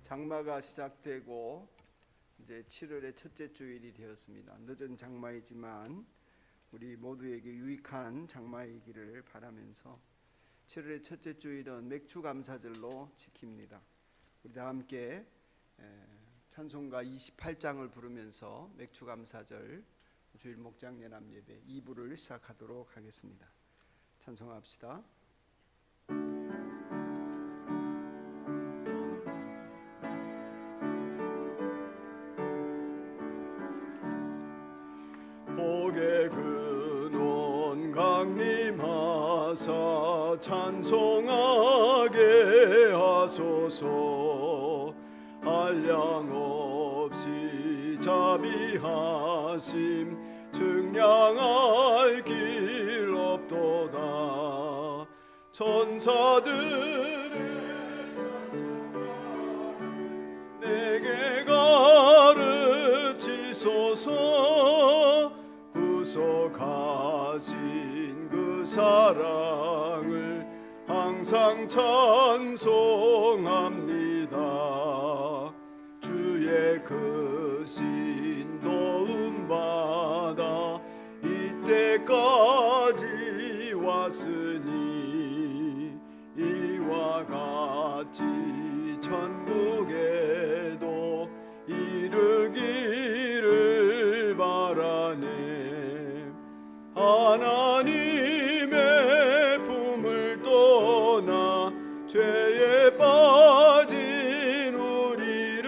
장마가 시작되고 이제 7월의 첫째 주일이 되었습니다. 늦은 장마이지만 우리 모두에게 유익한 장마이기를 바라면서 7월의 첫째 주일은 맥주 감사절로 지킵니다. 우리 다 함께 찬송가 28장을 부르면서 맥주 감사절 주일 목장 예남 예배 2부를 시작하도록 하겠습니다. 찬송합시다. 복의 근원 강림하사 찬송하게 하소서. 한량 없이 자비하심 증량할 길 없도다. 천사들의 내게 가르치소서. 구속하신 그 사랑을 항상 찬송합니다. 주의 그 신 도움 받아 이때까지 왔으니 이와 같이 천국에도 이르기를 바라네. 하나님의 품을 떠나 죄에 빠진 우리를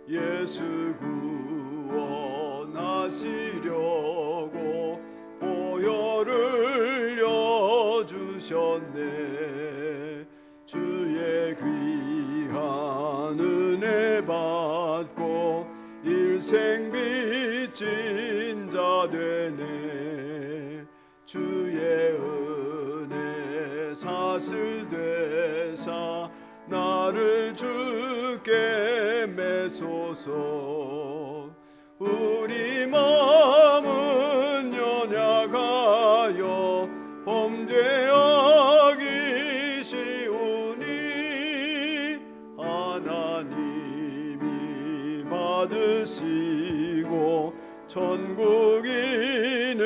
예수 구원하시려고 보혈을 흘려주셨네. 주의 귀한 은혜 받고 일생 빚진 자 되네. 주의 은혜 사슬 되사 나를 주께 매소서. 우리 마음은 연약하여 범죄하기 쉬우니 하나님이 받으시고 천국인의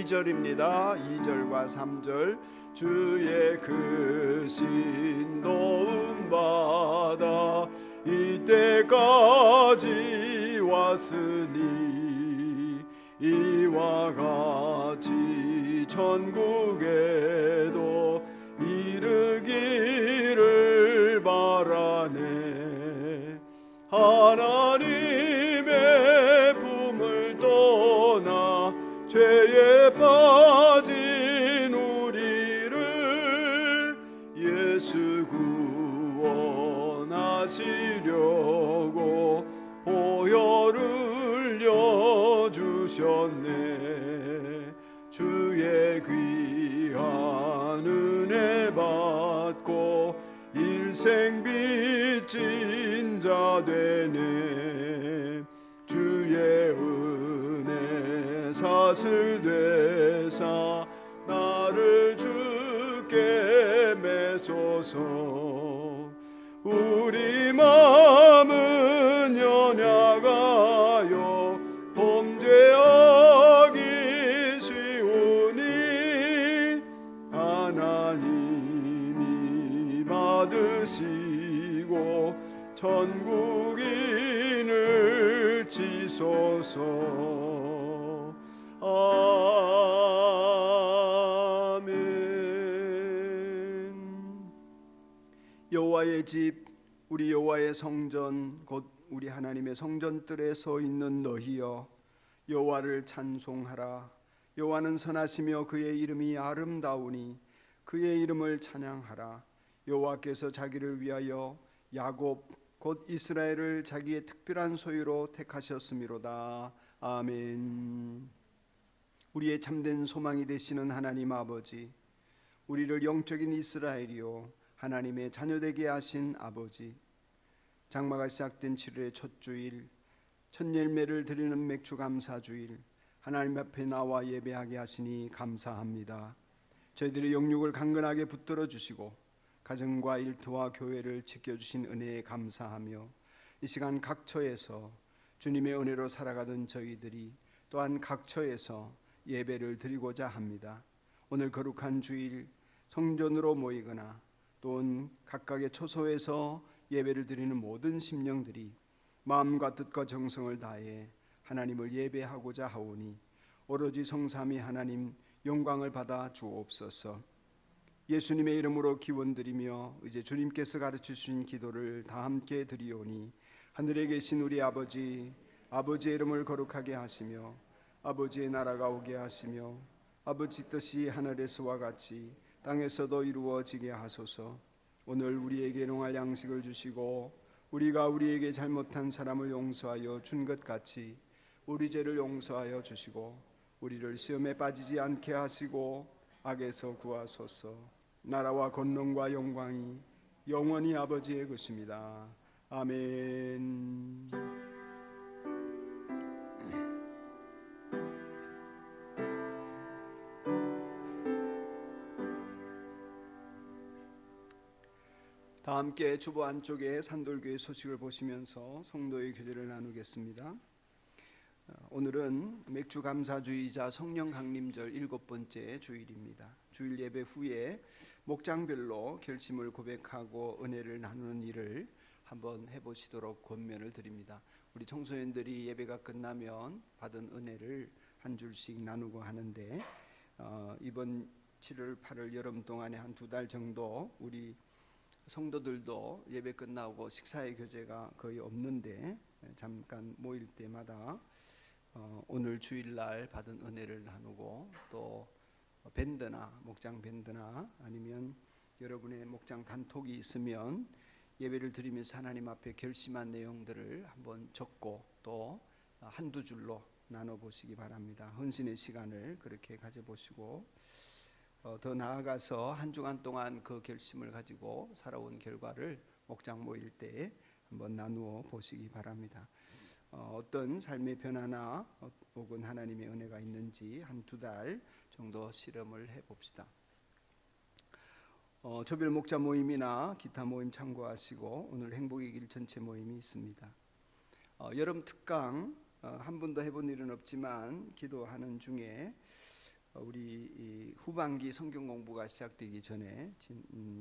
2절입니다. 2절과 3절 주의 그 신 도움 받아 이때까지 왔으니 이와 같이 천국에도 이르기를 바라네. 하나님의 품을 떠나 죄에 빠진 우리를 예수 구원하시려고 보혈을 흘려주셨네. 주의 귀한 은혜 받고 일생 빚진 자 되네. 주의 은혜 사슬 되사 나를 주께 매소서. 우리 마음은 연약하여 범죄하기 쉬우니 하나님이 받으시고 천국인을 지소서. 아멘. 여호와의 집 우리 여호와의 성전 곧 우리 하나님의 성전뜰에 서 있는 너희여 여호와를 찬송하라. 여호와는 선하시며 그의 이름이 아름다우니 그의 이름을 찬양하라. 여호와께서 자기를 위하여 야곱 곧 이스라엘을 자기의 특별한 소유로 택하셨음이로다. 아멘. 우리의 참된 소망이 되시는 하나님 아버지, 우리를 영적인 이스라엘이요 하나님의 자녀되게 하신 아버지, 장마가 시작된 7월의 첫 주일, 첫 열매를 드리는 맥주 감사 주일, 하나님 앞에 나와 예배하게 하시니 감사합니다. 저희들의 영육을 강건하게 붙들어 주시고 가정과 일터와 교회를 지켜주신 은혜에 감사하며 이 시간 각처에서 주님의 은혜로 살아가던 저희들이 또한 각처에서 예배를 드리고자 합니다. 오늘 거룩한 주일 성전으로 모이거나 또는 각각의 처소에서 예배를 드리는 모든 심령들이 마음과 뜻과 정성을 다해 하나님을 예배하고자 하오니 오로지 성삼위 하나님 영광을 받아 주옵소서. 예수님의 이름으로 기원드리며 이제 주님께서 가르쳐 주신 기도를 다 함께 드리오니 하늘에 계신 우리 아버지, 아버지의 이름을 거룩하게 하시며 아버지의 나라가 오게 하시며 아버지 뜻이 하늘에서와 같이 땅에서도 이루어지게 하소서. 오늘 우리에게 일용할 양식을 주시고 우리가 우리에게 잘못한 사람을 용서하여 준 것 같이 우리 죄를 용서하여 주시고 우리를 시험에 빠지지 않게 하시고 악에서 구하소서. 나라와 권능과 영광이 영원히 아버지의 것입니다. 아멘. 다 함께 주보 안쪽에 산돌교회 소식을 보시면서 성도의 교제를 나누겠습니다. 오늘은 맥주 감사주의자 성령 강림절 7번째 주일입니다. 주일 예배 후에 목장별로 결심을 고백하고 은혜를 나누는 일을 한번 해보시도록 권면을 드립니다. 우리 청소년들이 예배가 끝나면 받은 은혜를 한 줄씩 나누고 하는데 이번 7월 8월 여름 동안에 한 2달 정도 우리 성도들도 예배 끝나고 식사의 교제가 거의 없는데 잠깐 모일 때마다 오늘 주일날 받은 은혜를 나누고 또 밴드나 목장 밴드나 아니면 여러분의 목장 단톡이 있으면 예배를 드리면서 하나님 앞에 결심한 내용들을 한번 적고 또 한두 줄로 나눠보시기 바랍니다. 헌신의 시간을 그렇게 가져보시고 더 나아가서 한 주간 동안 그 결심을 가지고 살아온 결과를 목장 모일 때 한번 나누어 보시기 바랍니다. 어떤 삶의 변화나 혹은 하나님의 은혜가 있는지 한 2달 정도 실험을 해봅시다. 조별 목자 모임이나 기타 모임 참고하시고 오늘 행복의 길 전체 모임이 있습니다. 여름 특강 한 번도 해본 일은 없지만 기도하는 중에 우리 후반기 성경 공부가 시작되기 전에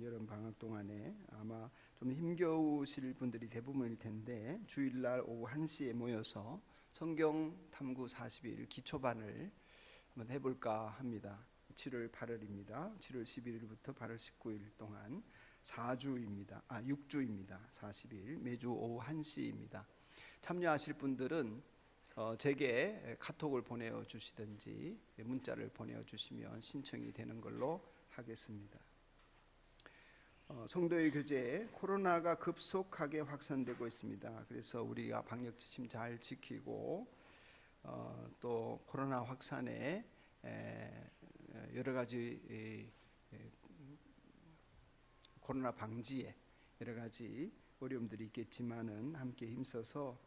여름 방학 동안에 아마 좀 힘겨우실 분들이 대부분일 텐데 주일날 오후 1시에 모여서 성경 탐구 40일 기초반을 한번 해볼까 합니다. 7월 8월입니다. 7월 11일부터 8월 19일 동안 6주입니다. 40일 매주 오후 1시입니다. 참여하실 분들은 제게 카톡을 보내주시든지 문자를 보내주시면 신청이 되는 걸로 하겠습니다. 성도의 교제에 코로나가 급속하게 확산되고 있습니다. 그래서 우리가 방역 지침 잘 지키고 또 코로나 확산에 여러 가지 코로나 방지에 여러 가지 어려움들이 있겠지만은 함께 힘써서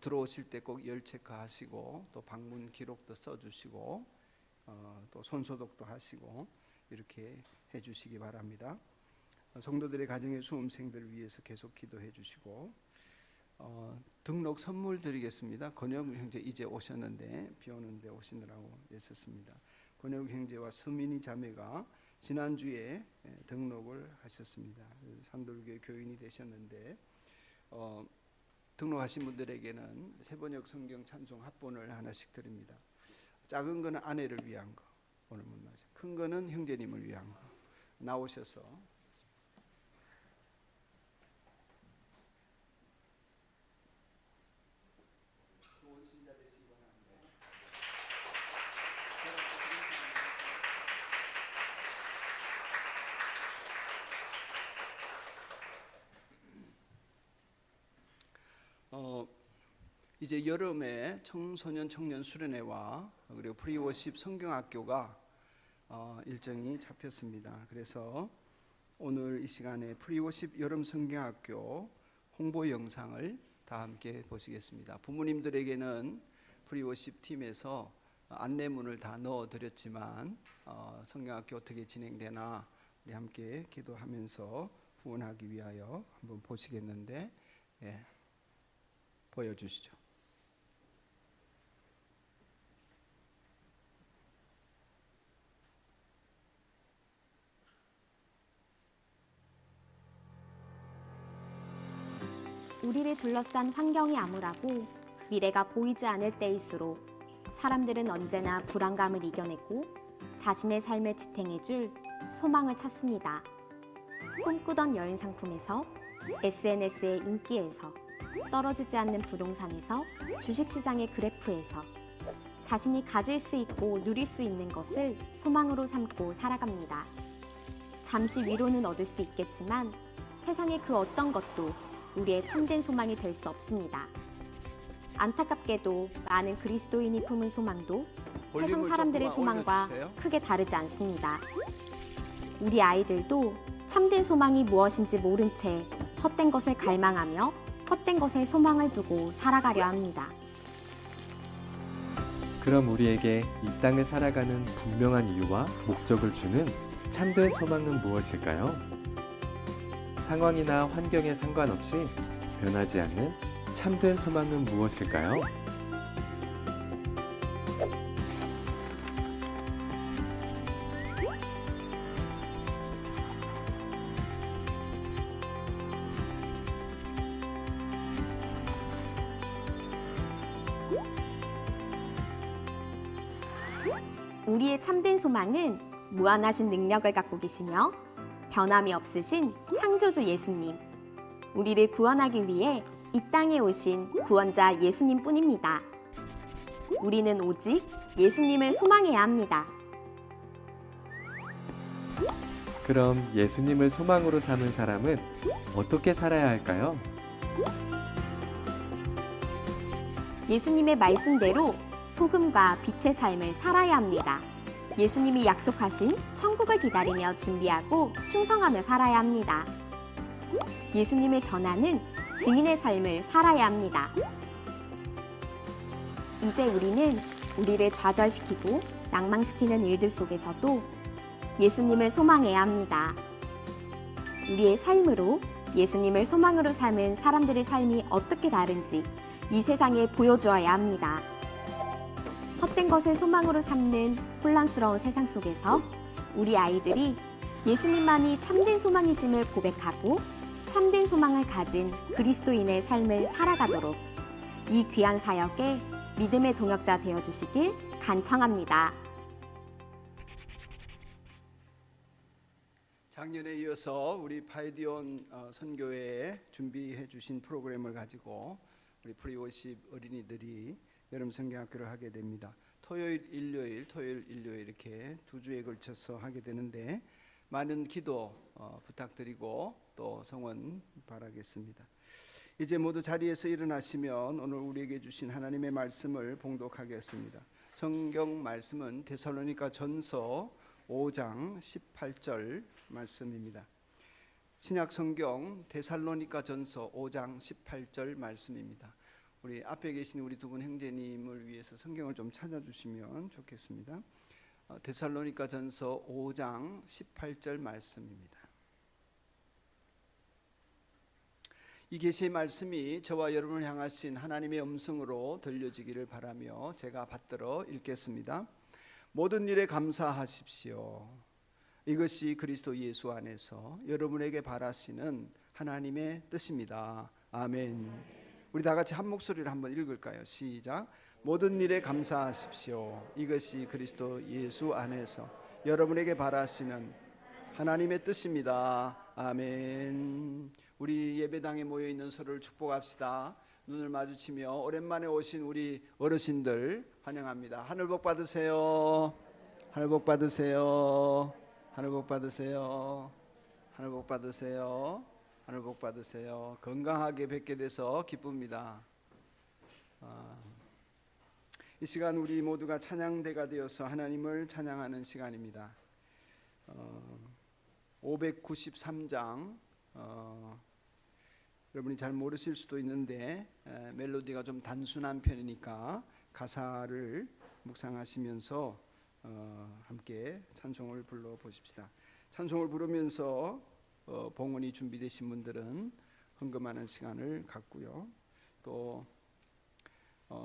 들어오실 때 꼭 열 체크하시고 또 방문 기록도 써주시고 또 손소독도 하시고 이렇게 해주시기 바랍니다. 성도들의 가정의 수험생들을 위해서 계속 기도해 주시고 등록 선물 드리겠습니다. 권혁 형제 이제 오셨는데 비 오는데 오시느라고 애썼습니다. 권혁 형제와 서민이 자매가 지난주에 등록을 하셨습니다. 산돌교회 교인이 되셨는데 등록하신 분들에게는 세번역 성경 찬송 합본을 하나씩 드립니다. 작은 거는 아내를 위한 거, 오늘 못 나오죠. 큰 거는 형제님을 위한 거. 나오셔서 좋은 신자 되시기 바랍니다. 이제 여름에 청소년 청년 수련회와 그리고 프리워십 성경학교가 일정이 잡혔습니다. 그래서 오늘 이 시간에 프리워십 여름 성경학교 홍보 영상을 다 함께 보시겠습니다. 부모님들에게는 프리워십 팀에서 안내문을 다 넣어드렸지만 성경학교 어떻게 진행되나 우리 함께 기도하면서 후원하기 위하여 한번 보시겠는데, 보여주시죠. 우리를 둘러싼 환경이 암울하고 미래가 보이지 않을 때일수록 사람들은 언제나 불안감을 이겨내고 자신의 삶을 지탱해줄 소망을 찾습니다. 꿈꾸던 여행 상품에서 SNS의 인기에서 떨어지지 않는 부동산에서 주식시장의 그래프에서 자신이 가질 수 있고 누릴 수 있는 것을 소망으로 삼고 살아갑니다. 잠시 위로는 얻을 수 있겠지만 세상의 그 어떤 것도 우리의 참된 소망이 될 수 없습니다. 안타깝게도 많은 그리스도인이 품은 소망도 세상 사람들의 소망과 크게 다르지 않습니다. 우리 아이들도 참된 소망이 무엇인지 모른 채 헛된 것을 갈망하며 헛된 것에 소망을 두고 살아가려 합니다. 그럼 우리에게 이 땅을 살아가는 분명한 이유와 목적을 주는 참된 소망은 무엇일까요? 상황이나 환경에 상관없이 변하지 않는 참된 소망은 무엇일까요? 우리의 참된 소망은 무한하신 능력을 갖고 계시며 변함이 없으신 창조주 예수님, 우리를 구원하기 위해 이 땅에 오신 구원자 예수님 뿐입니다. 우리는 오직 예수님을 소망해야 합니다. 그럼 예수님을 소망으로 삼은 사람은 어떻게 살아야 할까요? 예수님의 말씀대로 소금과 빛의 삶을 살아야 합니다. 예수님이 약속하신 천국을 기다리며 준비하고 충성하며 살아야 합니다. 예수님을 전하는 증인의 삶을 살아야 합니다. 이제 우리는 우리를 좌절시키고 낭망시키는 일들 속에서도 예수님을 소망해야 합니다. 우리의 삶으로 예수님을 소망으로 삼은 사람들의 삶이 어떻게 다른지 이 세상에 보여주어야 합니다. 헛된 것을 소망으로 삼는 혼란스러운 세상 속에서 우리 아이들이 예수님만이 참된 소망이심을 고백하고 참된 소망을 가진 그리스도인의 삶을 살아가도록 이 귀한 사역에 믿음의 동역자 되어주시길 간청합니다. 작년에 이어서 우리 파이디온 선교회에 준비해 주신 프로그램을 가지고 우리 프리워십 어린이들이 여름 성경학교를 하게 됩니다. 토요일, 일요일 이렇게 2주에 걸쳐서 하게 되는데 많은 기도 부탁드리고 또 성원 바라겠습니다. 이제 모두 자리에서 일어나시면 오늘 우리에게 주신 하나님의 말씀을 봉독하겠습니다. 성경 말씀은 데살로니가 전서 5장 18절 말씀입니다. 신약 성경 데살로니가 전서 5장 18절 말씀입니다. 우리 앞에 계신 우리 두 분 형제님을 위해서 성경을 좀 찾아주시면 좋겠습니다. 데살로니가 전서 5장 18절 말씀입니다. 이 계시의 말씀이 저와 여러분을 향하신 하나님의 음성으로 들려지기를 바라며 제가 받들어 읽겠습니다. 모든 일에 감사하십시오. 이것이 그리스도 예수 안에서 여러분에게 바라시는 하나님의 뜻입니다. 아멘. 우리 다 같이 한 목소리로 한번 읽을까요? 시작. 모든 일에 감사하십시오. 이것이 그리스도 예수 안에서 여러분에게 바라시는 하나님의 뜻입니다. 아멘. 우리 예배당에 모여 있는 서로를 축복합시다. 눈을 마주치며 오랜만에 오신 우리 어르신들 환영합니다. 하늘 복 받으세요. 하늘 복 받으세요. 하늘 복 받으세요. 하늘 복 받으세요. 하늘 복 받으세요. 건강하게 뵙게 돼서 기쁩니다. 이 시간 우리 모두가 찬양대가 되어서 하나님을 찬양하는 시간입니다. 593장 여러분이 잘 모르실 수도 있는데 멜로디가 좀 단순한 편이니까 가사를 묵상하시면서 함께 찬송을 불러보십시다. 찬송을 부르면서 봉헌이 준비되신 분들은 헌금하는 시간을 갖고요. 또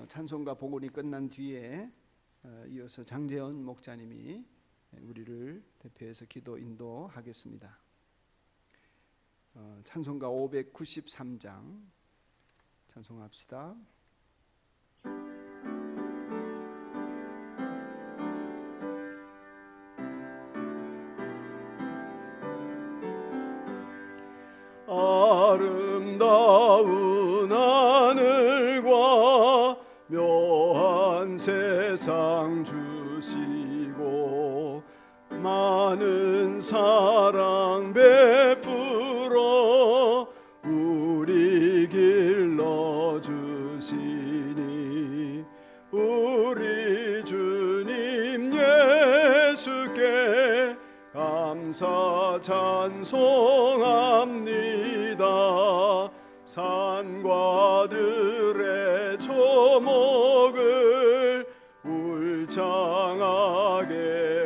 찬송과 봉헌이 끝난 뒤에 이어서 장재현 목자님이 우리를 대표해서 기도 인도하겠습니다. 찬송가 593장 찬송합시다. 아름다운 하늘과 묘한 세상 주시고 많은 사랑 베풀어 우리 길러 주시니 우리 주님 예수께 감사 찬송합니다. 산과 들의 초목을 울창하게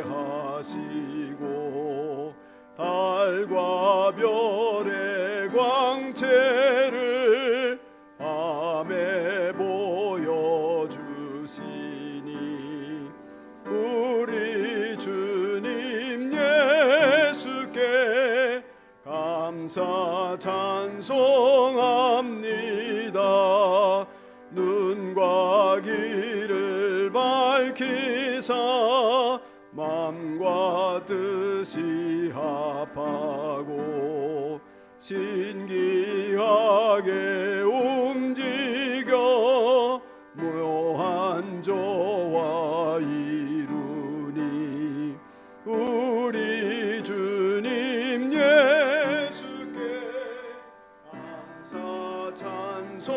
하시고 달과 별의 광채를 밤에 보여주시니 우리 주님 예수께 감사 찬송합니다. 눈과 귀를 밝히사 마음과 뜻이 합하고 신기하게 움직여 묘한 조화 이루니 우리 주님 예수께 감사 찬송합니다.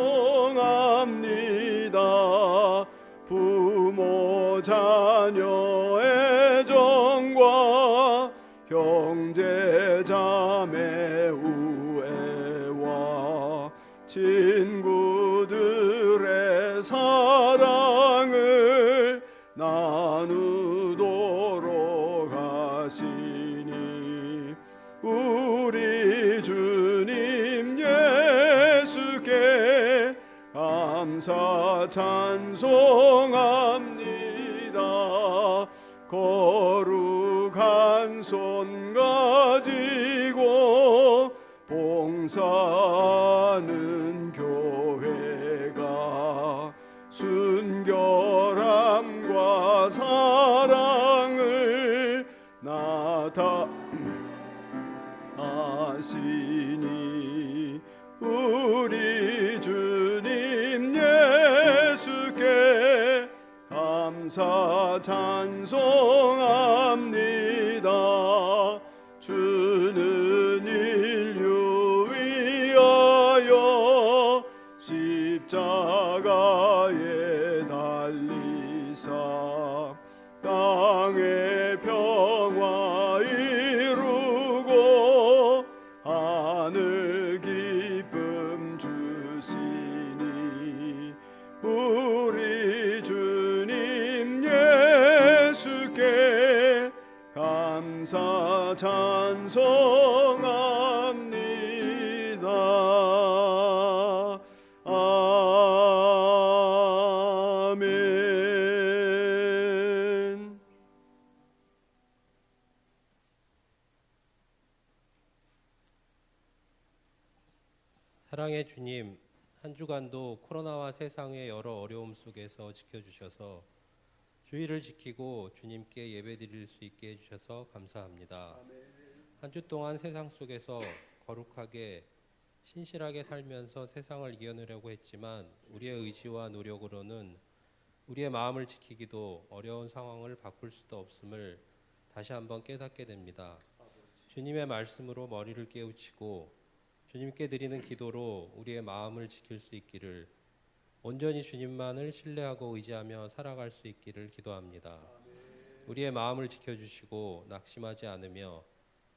부모 자녀의 정과 형제 자매 우애와 친구들의 사랑을 나누도록 하시니 우리 주님 예수께 감사 찬송합니다. 거룩한 손 가지고 봉사하는 교회가 순결함과 사랑을 나타하시니 우리 주님 예수께 감사 찬송합니다. 주는 인류 위하여 십자가에 달리사 땅의 평화 이루고 하늘 기쁨 주시니 우리 주님 예수께 감사 찬송합니다. 아멘. 사랑의 주님, 한 주간도 코로나와 세상의 여러 어려움 속에서 지켜주셔서 주의를 지키고 주님께 예배드릴 수 있게 해주셔서 감사합니다. 한 주 동안 세상 속에서 거룩하게 신실하게 살면서 세상을 이겨내려고 했지만 우리의 의지와 노력으로는 우리의 마음을 지키기도 어려운 상황을 바꿀 수도 없음을 다시 한번 깨닫게 됩니다. 주님의 말씀으로 머리를 깨우치고 주님께 드리는 기도로 우리의 마음을 지킬 수 있기를, 온전히 주님만을 신뢰하고 의지하며 살아갈 수 있기를 기도합니다. 우리의 마음을 지켜주시고 낙심하지 않으며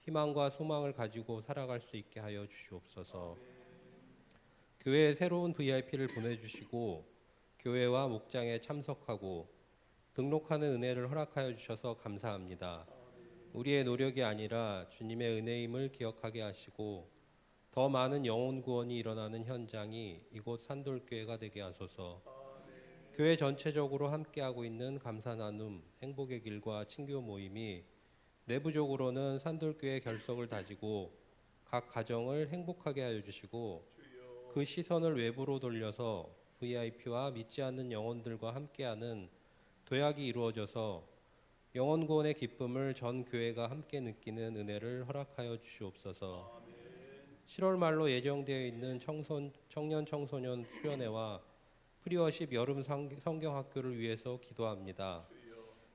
희망과 소망을 가지고 살아갈 수 있게 하여 주시옵소서. 교회에 새로운 VIP를 보내주시고 교회와 목장에 참석하고 등록하는 은혜를 허락하여 주셔서 감사합니다. 우리의 노력이 아니라 주님의 은혜임을 기억하게 하시고 더 많은 영혼 구원이 일어나는 현장이 이곳 산돌교회가 되게 하소서. 교회 전체적으로 함께하고 있는 감사 나눔, 행복의 길과 친교 모임이 내부적으로는 산돌교회 결석을 다지고 각 가정을 행복하게 하여 주시고 그 시선을 외부로 돌려서 VIP와 믿지 않는 영혼들과 함께하는 도약이 이루어져서 영혼 구원의 기쁨을 전 교회가 함께 느끼는 은혜를 허락하여 주시옵소서. 7월 말로 예정되어 있는 청년 청소년 수련회와 프리워십 여름 성경 학교를 위해서 기도합니다.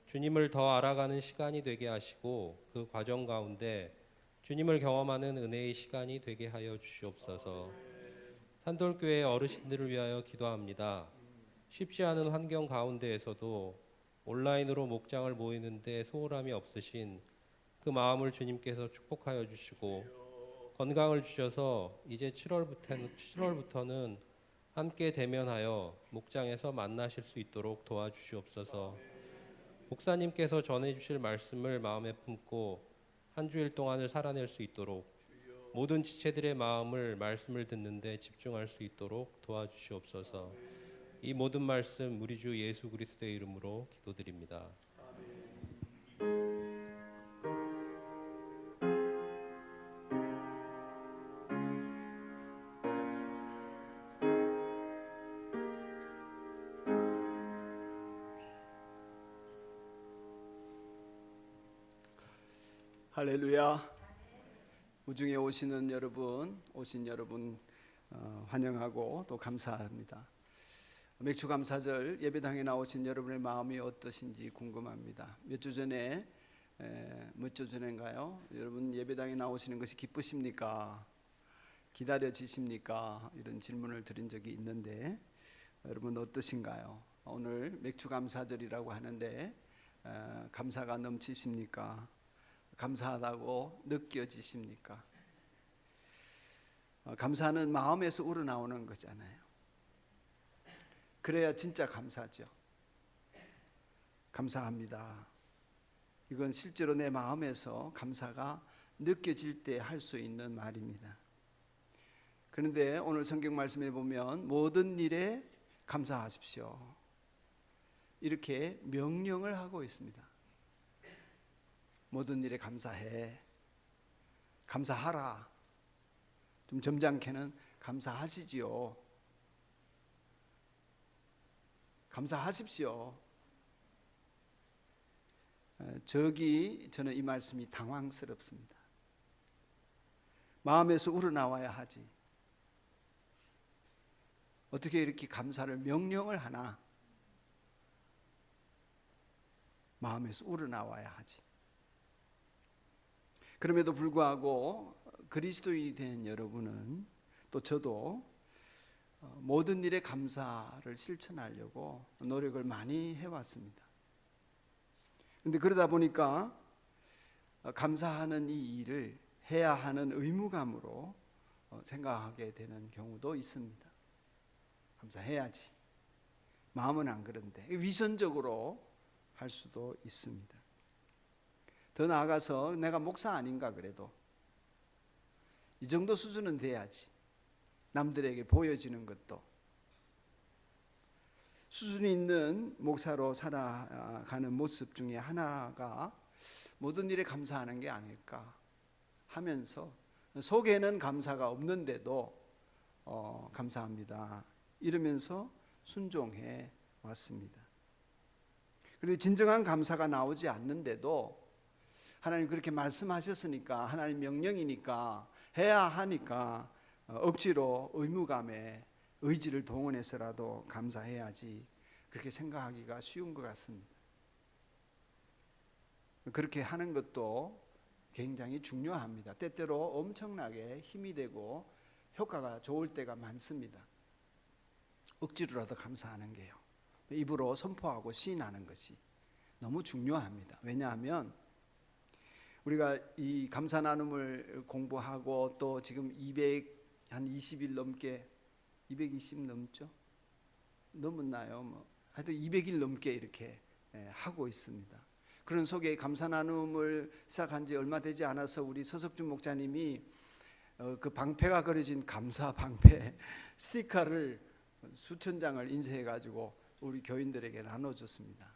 주님을 더 알아가는 시간이 되게 하시고 그 과정 가운데 주님을 경험하는 은혜의 시간이 되게 하여 주시옵소서. 산돌교회 어르신들을 위하여 기도합니다. 쉽지 않은 환경 가운데에서도 온라인으로 목장을 모이는데 소홀함이 없으신 그 마음을 주님께서 축복하여 주시고 건강을 주셔서 이제 7월부터는 함께 대면하여 목장에서 만나실 수 있도록 도와주시옵소서. 목사님께서 전해주실 말씀을 마음에 품고 한 주일 동안을 살아낼 수 있도록 모든 지체들의 마음을 말씀을 듣는데 집중할 수 있도록 도와주시옵소서. 이 모든 말씀 우리 주 예수 그리스도의 이름으로 기도드립니다. 할렐루야. 우중에 오신 여러분 환영하고 또 감사합니다. 맥주 감사절 예배당에 나오신 여러분의 마음이 어떠신지 궁금합니다. 몇 주 전인가요? 여러분 예배당에 나오시는 것이 기쁘십니까? 기다려지십니까? 이런 질문을 드린 적이 있는데 여러분 어떠신가요? 오늘 맥주 감사절이라고 하는데 감사가 넘치십니까? 감사하다고 느껴지십니까? 감사는 마음에서 우러나오는 거잖아요. 그래야 진짜 감사죠. 감사합니다. 이건 실제로 내 마음에서 감사가 느껴질 때 할 수 있는 말입니다. 그런데 오늘 성경 말씀에 보면 모든 일에 감사하십시오. 이렇게 명령을 하고 있습니다. 모든 일에 감사해. 감사하라. 좀 점잖게는 감사하시지요. 감사하십시오. 저는 이 말씀이 당황스럽습니다. 마음에서 우러나와야 하지. 어떻게 이렇게 감사를 명령을 하나? 마음에서 우러나와야 하지. 그럼에도 불구하고 그리스도인이 된 여러분은 또 저도 모든 일에 감사를 실천하려고 노력을 많이 해왔습니다. 그런데 그러다 보니까 감사하는 이 일을 해야 하는 의무감으로 생각하게 되는 경우도 있습니다. 감사해야지. 마음은 안 그런데 위선적으로 할 수도 있습니다. 더 나아가서 내가 목사 아닌가 그래도 이 정도 수준은 돼야지. 남들에게 보여지는 것도 수준이 있는 목사로 살아가는 모습 중에 하나가 모든 일에 감사하는 게 아닐까 하면서 속에는 감사가 없는데도 감사합니다 이러면서 순종해 왔습니다. 그런데 진정한 감사가 나오지 않는데도 하나님 그렇게 말씀하셨으니까 하나님 명령이니까 해야 하니까 억지로 의무감에 의지를 동원해서라도 감사해야지 그렇게 생각하기가 쉬운 것 같습니다. 그렇게 하는 것도 굉장히 중요합니다. 때때로 엄청나게 힘이 되고 효과가 좋을 때가 많습니다. 억지로라도 감사하는 게요. 입으로 선포하고 시인하는 것이 너무 중요합니다. 왜냐하면 우리가 이 감사 나눔을 공부하고 또 지금 220일 넘게 220 넘죠? 넘었나요? 하여튼 200일 넘게 이렇게 하고 있습니다. 그런 속에 감사 나눔을 시작한 지 얼마 되지 않아서 우리 서석준 목사님이 그 방패가 그려진 감사 방패 스티커를 수천 장을 인쇄해 가지고 우리 교인들에게 나눠줬습니다.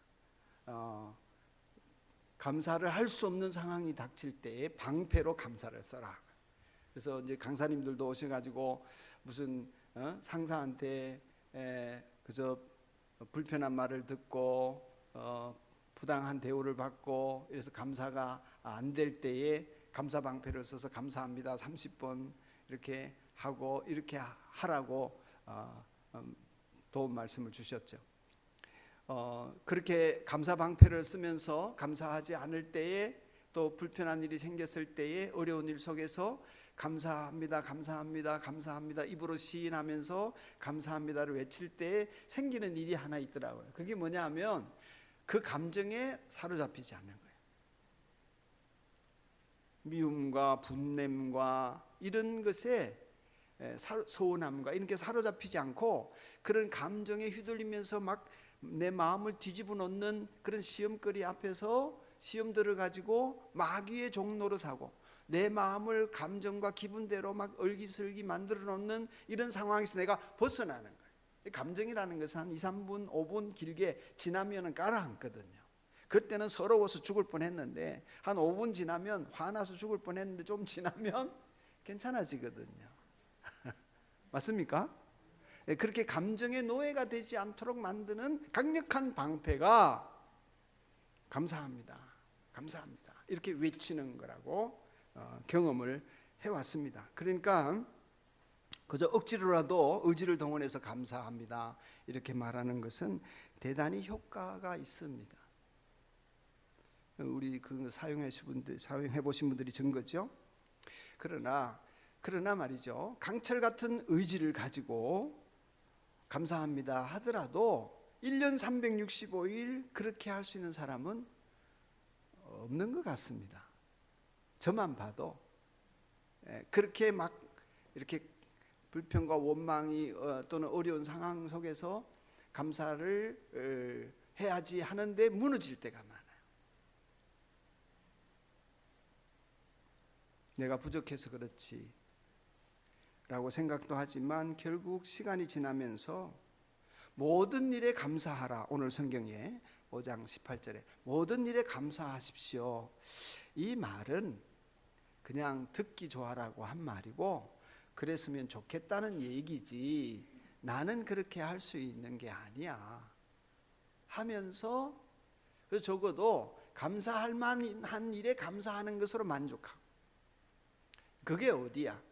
감사를 할 수 없는 상황이 닥칠 때에 방패로 감사를 써라. 그래서 이제 강사님들도 오셔가지고 무슨 상사한테 그저 불편한 말을 듣고 부당한 대우를 받고 이래서 감사가 안 될 때에 감사 방패를 써서 감사합니다 30번 이렇게 하고 이렇게 하라고 도움 말씀을 주셨죠. 그렇게 감사 방패를 쓰면서 감사하지 않을 때에 또 불편한 일이 생겼을 때에 어려운 일 속에서 감사합니다 감사합니다 감사합니다 입으로 시인하면서 감사합니다를 외칠 때에 생기는 일이 하나 있더라고요. 그게 뭐냐 하면 그 감정에 사로잡히지 않는 거예요. 미움과 분냄과 이런 것에 서운함과 이런 게 사로잡히지 않고 그런 감정에 휘둘리면서 막 내 마음을 뒤집어 놓는 그런 시험거리 앞에서 시험들을 가지고 마귀의 종노릇하고 내 마음을 감정과 기분대로 막 얼기설기 만들어 놓는 이런 상황에서 내가 벗어나는 거예요. 감정이라는 것은 한 2, 3분, 5분 길게 지나면 가라앉거든요. 그때는 서러워서 죽을 뻔했는데 한 5분 지나면 화나서 죽을 뻔했는데 좀 지나면 괜찮아지거든요. 맞습니까? 그렇게 감정의 노예가 되지 않도록 만드는 강력한 방패가 감사합니다 감사합니다 이렇게 외치는 거라고 경험을 해왔습니다. 그러니까 그저 억지로라도 의지를 동원해서 감사합니다 이렇게 말하는 것은 대단히 효과가 있습니다. 우리 그 사용해 보신 분들이 증거죠. 그러나 말이죠, 강철 같은 의지를 가지고 감사합니다 하더라도 1년 365일 그렇게 할 수 있는 사람은 없는 것 같습니다. 저만 봐도 그렇게 막 이렇게 불평과 원망이 또는 어려운 상황 속에서 감사를 해야지 하는데 무너질 때가 많아요. 내가 부족해서 그렇지 라고 생각도 하지만 결국 시간이 지나면서 모든 일에 감사하라. 오늘 성경에 5장 18절에 모든 일에 감사하십시오. 이 말은 그냥 듣기 좋아라고 한 말이고 그랬으면 좋겠다는 얘기지 나는 그렇게 할 수 있는 게 아니야 하면서 적어도 감사할 만한 일에 감사하는 것으로 만족하고 그게 어디야?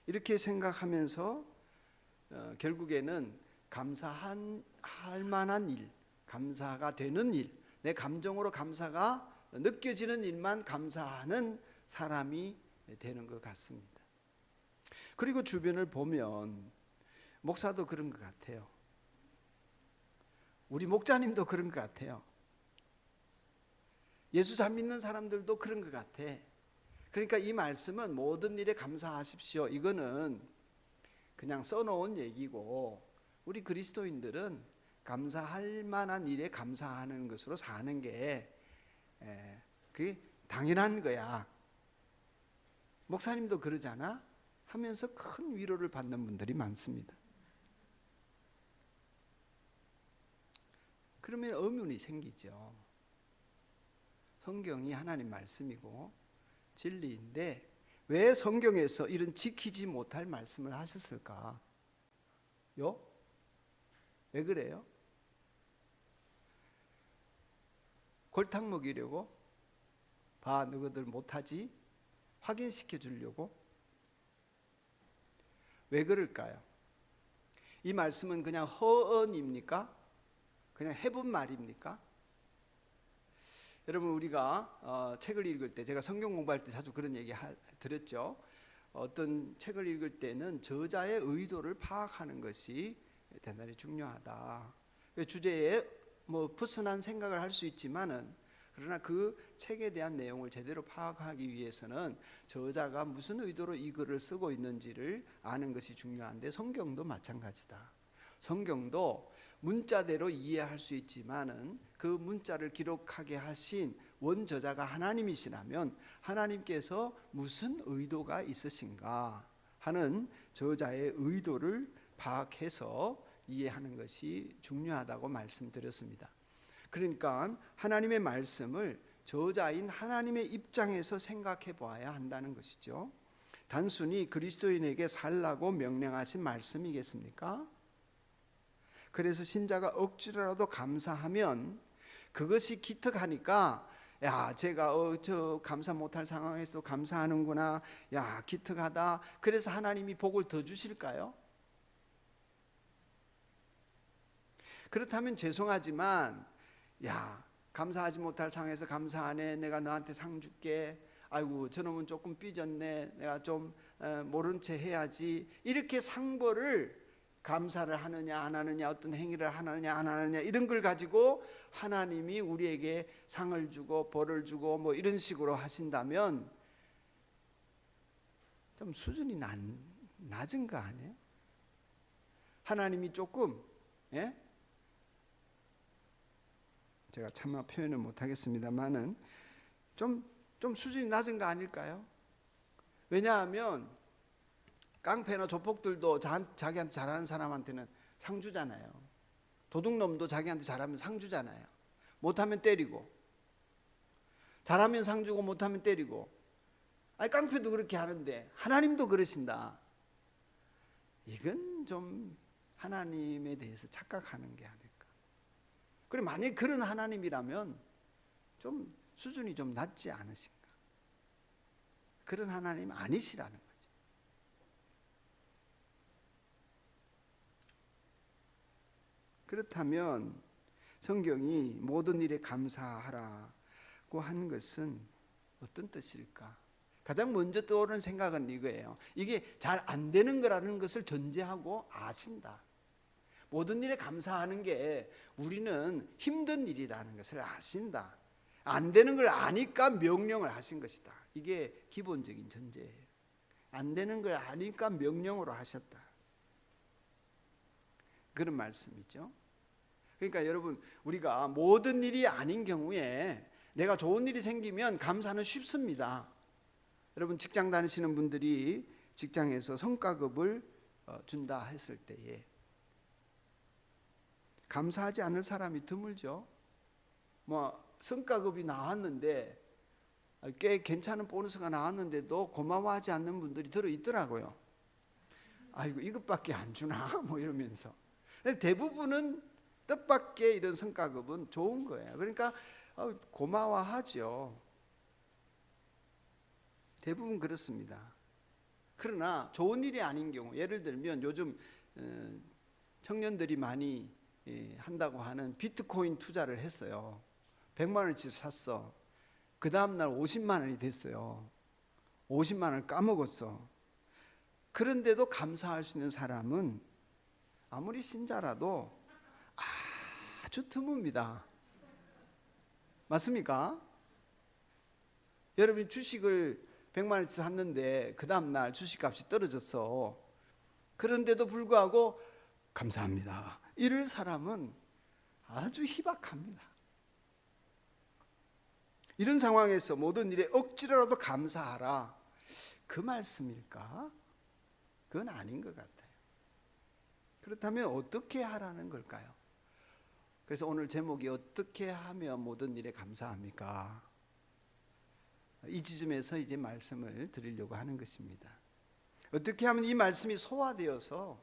이렇게 생각하면서 결국에는 감사할 만한 일, 감사가 되는 일, 내 감정으로 감사가 느껴지는 일만 감사하는 사람이 되는 것 같습니다. 그리고 주변을 보면 목사도 그런 것 같아요. 우리 목자님도 그런 것 같아요. 예수 잘 믿는 사람들도 그런 것 같아. 그러니까 이 말씀은 모든 일에 감사하십시오. 이거는 그냥 써놓은 얘기고 우리 그리스도인들은 감사할 만한 일에 감사하는 것으로 사는 게 그게 당연한 거야. 목사님도 그러잖아 하면서 큰 위로를 받는 분들이 많습니다. 그러면 의문이 생기죠. 성경이 하나님 말씀이고 진리인데 왜 성경에서 이런 지키지 못할 말씀을 하셨을까? 왜 그래요? 골탕 먹이려고? 봐, 너희들 못하지? 확인시켜 주려고? 왜 그럴까요? 이 말씀은 그냥 허언입니까? 그냥 해본 말입니까? 여러분 우리가 책을 읽을 때 제가 성경 공부할 때 자주 그런 얘기 드렸죠. 어떤 책을 읽을 때는 저자의 의도를 파악하는 것이 대단히 중요하다. 주제에 퍼스널한 생각을 할 수 있지만은 그러나 그 책에 대한 내용을 제대로 파악하기 위해서는 저자가 무슨 의도로 이 글을 쓰고 있는지를 아는 것이 중요한데 성경도 마찬가지다. 성경도 문자대로 이해할 수 있지만은 그 문자를 기록하게 하신 원저자가 하나님이시라면 하나님께서 무슨 의도가 있으신가 하는 저자의 의도를 파악해서 이해하는 것이 중요하다고 말씀드렸습니다. 그러니까 하나님의 말씀을 저자인 하나님의 입장에서 생각해 보아야 한다는 것이죠. 단순히 그리스도인에게 살라고 명령하신 말씀이겠습니까? 그래서 신자가 억지로라도 감사하면 그것이 기특하니까 야, 제가 저 감사 못할 상황에서도 감사하는구나. 야, 기특하다. 그래서 하나님이 복을 더 주실까요? 그렇다면 죄송하지만 야, 감사하지 못할 상황에서 감사하네. 내가 너한테 상 줄게. 아이고, 저놈은 조금 삐졌네. 내가 좀 모른 채 해야지. 이렇게 상벌을 감사를 하느냐 안 하느냐, 어떤 행위를 하느냐 안 하느냐, 이런 걸 가지고 하나님이 우리에게 상을 주고 벌을 주고 뭐 이런 식으로 하신다면 좀 수준이 낮은 거 아니에요? 하나님이 조금, 예? 제가 차마 표현을 못하겠습니다만은 좀 수준이 낮은 거 아닐까요? 왜냐하면 깡패나 조폭들도 자기한테 잘하는 사람한테는 상 주잖아요. 도둑놈도 자기한테 잘하면 상 주잖아요. 못하면 때리고, 잘하면 상 주고 못하면 때리고. 아니, 깡패도 그렇게 하는데 하나님도 그러신다. 이건 좀 하나님에 대해서 착각하는 게 아닐까. 그리고 만약에 그런 하나님이라면 좀 수준이 좀 낮지 않으신가. 그런 하나님 아니시라는 거죠. 그렇다면 성경이 모든 일에 감사하라고 한 것은 어떤 뜻일까? 가장 먼저 떠오르는 생각은 이거예요. 이게 잘 안 되는 거라는 것을 전제하고 아신다. 모든 일에 감사하는 게 우리는 힘든 일이라는 것을 아신다. 안 되는 걸 아니까 명령을 하신 것이다. 이게 기본적인 전제예요. 안 되는 걸 아니까 명령으로 하셨다. 그런 말씀이죠. 그러니까 여러분, 우리가 모든 일이 아닌 경우에 내가 좋은 일이 생기면 감사는 쉽습니다. 여러분, 직장 다니시는 분들이 직장에서 성과급을 준다 했을 때에 감사하지 않을 사람이 드물죠. 뭐 성과급이 나왔는데 꽤 괜찮은 보너스가 나왔는데도 고마워하지 않는 분들이 들어 있더라고요. 아이고, 이것밖에 안 주나 뭐 이러면서. 대부분은 뜻밖의 이런 성과급은 좋은 거예요. 그러니까 고마워하죠. 대부분 그렇습니다. 그러나 좋은 일이 아닌 경우, 예를 들면 요즘 청년들이 많이 한다고 하는 비트코인 투자를 했어요. 100만 원어치 샀어. 그 다음날 50만 원이 됐어요. 50만 원을 까먹었어. 그런데도 감사할 수 있는 사람은 아무리 신자라도 아주 드뭅니다. 맞습니까? 여러분이 주식을 100만 원치 샀는데 그 다음날 주식값이 떨어졌어. 그런데도 불구하고 감사합니다. 이럴 사람은 아주 희박합니다. 이런 상황에서 모든 일에 억지로라도 감사하라. 그 말씀일까? 그건 아닌 것 같아요. 그렇다면 어떻게 하라는 걸까요? 그래서 오늘 제목이 어떻게 하면 모든 일에 감사합니까? 이 지점에서 이제 말씀을 드리려고 하는 것입니다. 어떻게 하면 이 말씀이 소화되어서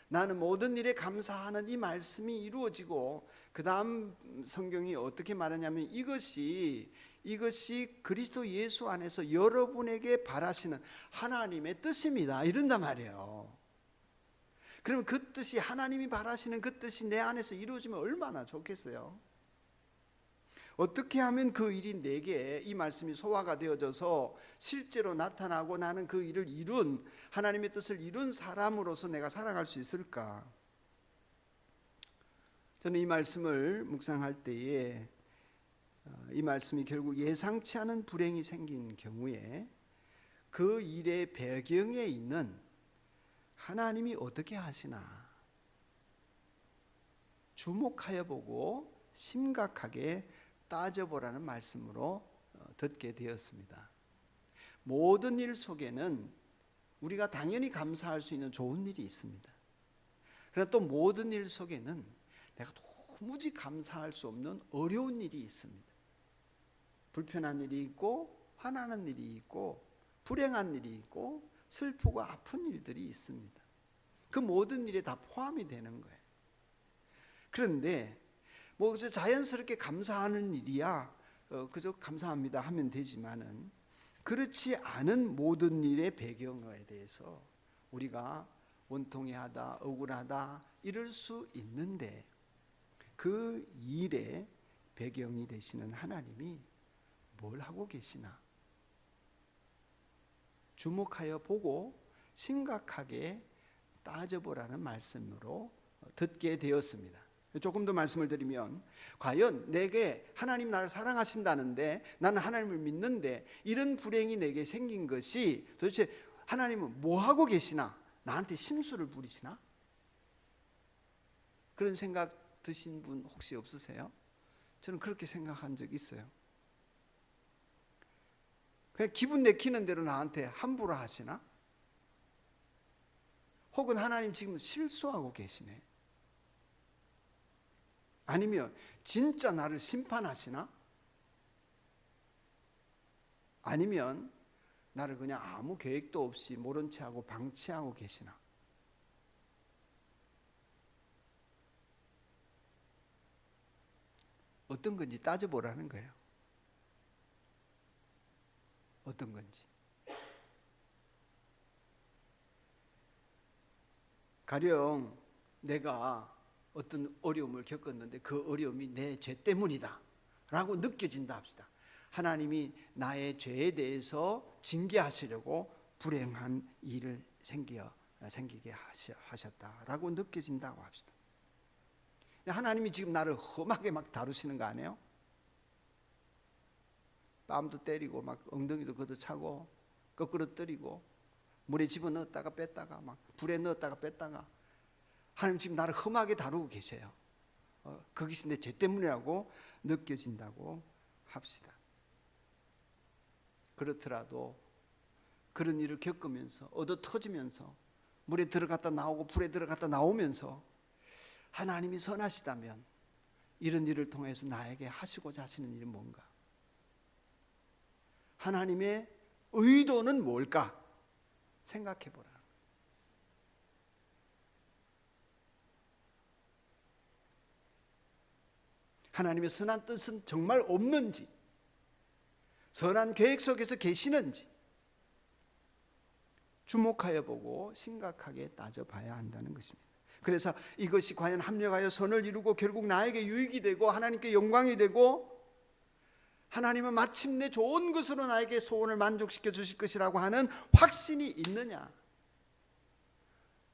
나는 모든 일에 감사하는 이 말씀이 이루어지고, 그 다음 성경이 어떻게 말하냐면 이것이 그리스도 예수 안에서 여러분에게 바라시는 하나님의 뜻입니다. 이런단 말이에요. 그러면 그 뜻이, 하나님이 바라시는 그 뜻이 내 안에서 이루어지면 얼마나 좋겠어요. 어떻게 하면 그 일이 내게, 이 말씀이 소화가 되어져서 실제로 나타나고 나는 그 일을 이룬, 하나님의 뜻을 이룬 사람으로서 내가 살아갈 수 있을까? 저는 이 말씀을 묵상할 때에 이 말씀이 결국 예상치 않은 불행이 생긴 경우에 그 일의 배경에 있는 하나님이 어떻게 하시나, 주목하여 보고 심각하게 따져보라는 말씀으로 듣게 되었습니다. 모든 일 속에는 우리가 당연히 감사할 수 있는 좋은 일이 있습니다. 그러나 또 모든 일 속에는 내가 도무지 감사할 수 없는 어려운 일이 있습니다. 불편한 일이 있고 화나는 일이 있고 불행한 일이 있고 슬프고 아픈 일들이 있습니다. 그 모든 일에 다 포함이 되는 거예요. 그런데 뭐 그저 자연스럽게 감사하는 일이야 그저 감사합니다 하면 되지만은 그렇지 않은 모든 일의 배경에 대해서 우리가 원통해하다 억울하다 이럴 수 있는데 그 일의 배경이 되시는 하나님이 뭘 하고 계시나 주목하여 보고 심각하게 따져보라는 말씀으로 듣게 되었습니다. 조금 더 말씀을 드리면 과연 내게 하나님 나를 사랑하신다는데 나는 하나님을 믿는데 이런 불행이 내게 생긴 것이 도대체 하나님은 뭐 하고 계시나? 나한테 심술을 부리시나? 그런 생각 드신 분 혹시 없으세요? 저는 그렇게 생각한 적이 있어요. 그냥 기분 내키는 대로 나한테 함부로 하시나? 혹은 하나님 지금 실수하고 계시네. 아니면 진짜 나를 심판하시나? 아니면 나를 그냥 아무 계획도 없이 모른 채 하고 방치하고 계시나? 어떤 건지 따져보라는 거예요. 어떤 건지. 가령 내가 어떤 어려움을 겪었는데 그 어려움이 내 죄 때문이다 라고 느껴진다 합시다. 하나님이 나의 죄에 대해서 징계하시려고 불행한 일을 생기게 하셨다라고 느껴진다고 합시다. 하나님이 지금 나를 험하게 막 다루시는 거 아니에요? 뺨도 때리고 막 엉덩이도 걷어차고 거꾸로 때리고 물에 집어넣었다가 뺐다가 막 불에 넣었다가 뺐다가 하나님 지금 나를 험하게 다루고 계세요. 그것이 내 죄 때문이라고 느껴진다고 합시다. 그렇더라도 그런 일을 겪으면서 얻어 터지면서 물에 들어갔다 나오고 불에 들어갔다 나오면서 하나님이 선하시다면 이런 일을 통해서 나에게 하시고자 하시는 일은 뭔가? 하나님의 의도는 뭘까? 생각해 보라. 하나님의 선한 뜻은 정말 없는지, 선한 계획 속에서 계시는지 주목하여 보고 심각하게 따져봐야 한다는 것입니다. 그래서 이것이 과연 합력하여 선을 이루고 결국 나에게 유익이 되고 하나님께 영광이 되고 하나님은 마침내 좋은 것으로 나에게 소원을 만족시켜 주실 것이라고 하는 확신이 있느냐,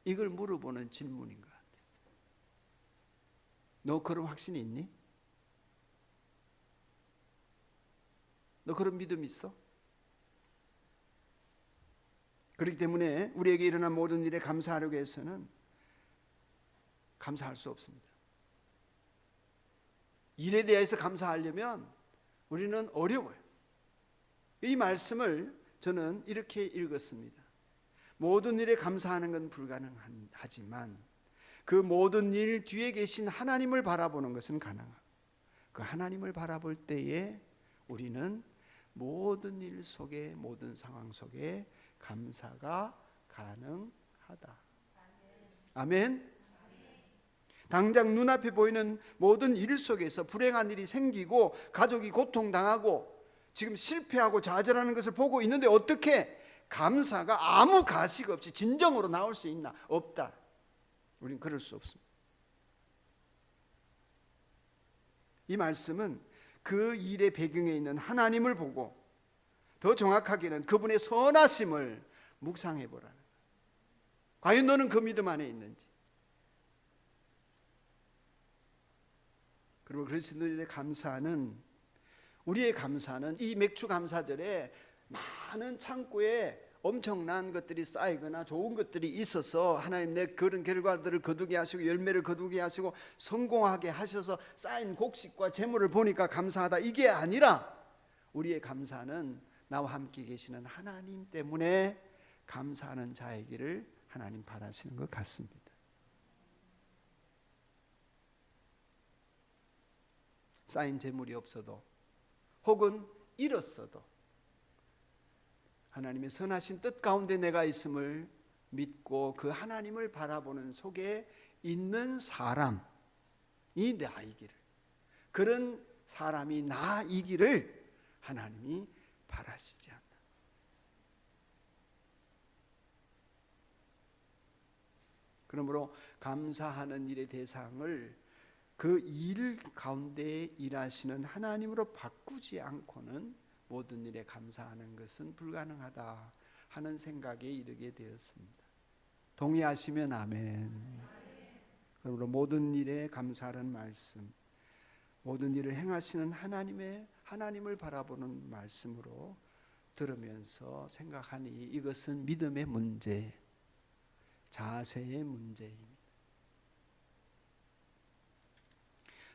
이걸 물어보는 질문인 것 같았어요. 너 그런 확신이 있니? 너 그런 믿음 있어? 그렇기 때문에 우리에게 일어난 모든 일에 감사하려고 해서는 감사할 수 없습니다. 일에 대해서 감사하려면 우리는 어려워요. 이 말씀을 저는 이렇게 읽었습니다. 모든 일에 감사하는 건 불가능하지만 그 모든 일 뒤에 계신 하나님을 바라보는 것은 가능하고 그 하나님을 바라볼 때에 우리는 모든 일 속에 모든 상황 속에 감사가 가능하다. 아멘. 당장 눈앞에 보이는 모든 일 속에서 불행한 일이 생기고 가족이 고통당하고 지금 실패하고 좌절하는 것을 보고 있는데 어떻게 감사가 아무 가식 없이 진정으로 나올 수 있나? 없다. 우리는 그럴 수 없습니다. 이 말씀은 그 일의 배경에 있는 하나님을 보고 더 정확하게는 그분의 선하심을 묵상해 보라는 거예요. 과연 너는 그 믿음 안에 있는지. 그리고 그리스도인의 감사는, 우리의 감사는 이 맥주 감사절에 많은 창고에 엄청난 것들이 쌓이거나 좋은 것들이 있어서 하나님 내 그런 결과들을 거두게 하시고 열매를 거두게 하시고 성공하게 하셔서 쌓인 곡식과 재물을 보니까 감사하다, 이게 아니라 우리의 감사는 나와 함께 계시는 하나님 때문에 감사하는 자이기를 하나님 바라시는 것 같습니다. 쌓인 재물이 없어도 혹은 잃었어도 하나님의 선하신 뜻 가운데 내가 있음을 믿고 그 하나님을 바라보는 속에 있는 사람이 나이기를, 그런 사람이 나이기를 하나님이 바라시지 않나. 그러므로 감사하는 일의 대상을 그 일 가운데 일하시는 하나님으로 바꾸지 않고는 모든 일에 감사하는 것은 불가능하다 하는 생각에 이르게 되었습니다. 동의하시면 아멘. 그러므로 모든 일에 감사하는 말씀, 모든 일을 행하시는 하나님을 바라보는 말씀으로 들으면서 생각하니 이것은 믿음의 문제, 자세의 문제입니다.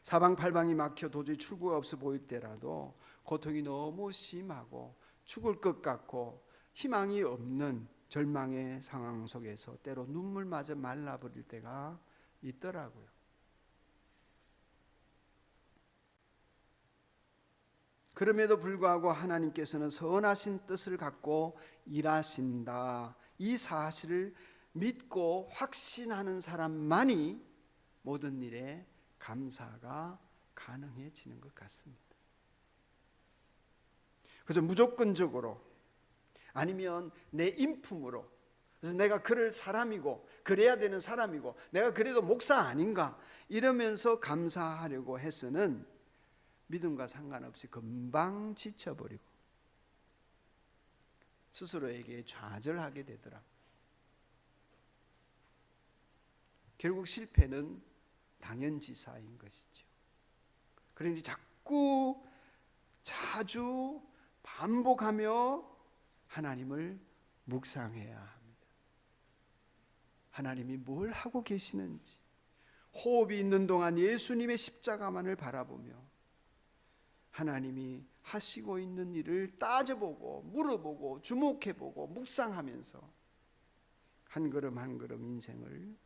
사방팔방이 막혀 도저히 출구가 없어 보일 때라도, 고통이 너무 심하고 죽을 것 같고 희망이 없는 절망의 상황 속에서 때로 눈물마저 말라버릴 때가 있더라고요. 그럼에도 불구하고 하나님께서는 선하신 뜻을 갖고 일하신다, 이 사실을 믿고 확신하는 사람만이 모든 일에 감사가 가능해지는 것 같습니다. 그래서 무조건적으로 아니면 내 인품으로, 그래서 내가 그럴 사람이고 그래야 되는 사람이고 내가 그래도 목사 아닌가 이러면서 감사하려고 해서는 믿음과 상관없이 금방 지쳐버리고 스스로에게 좌절하게 되더라고요. 결국 실패는 당연지사인 것이죠. 그러니 자주 반복하며 하나님을 묵상해야 합니다. 하나님이 뭘 하고 계시는지, 호흡이 있는 동안 예수님의 십자가만을 바라보며 하나님이 하시고 있는 일을 따져보고 물어보고 주목해보고 묵상하면서 한 걸음 한 걸음 인생을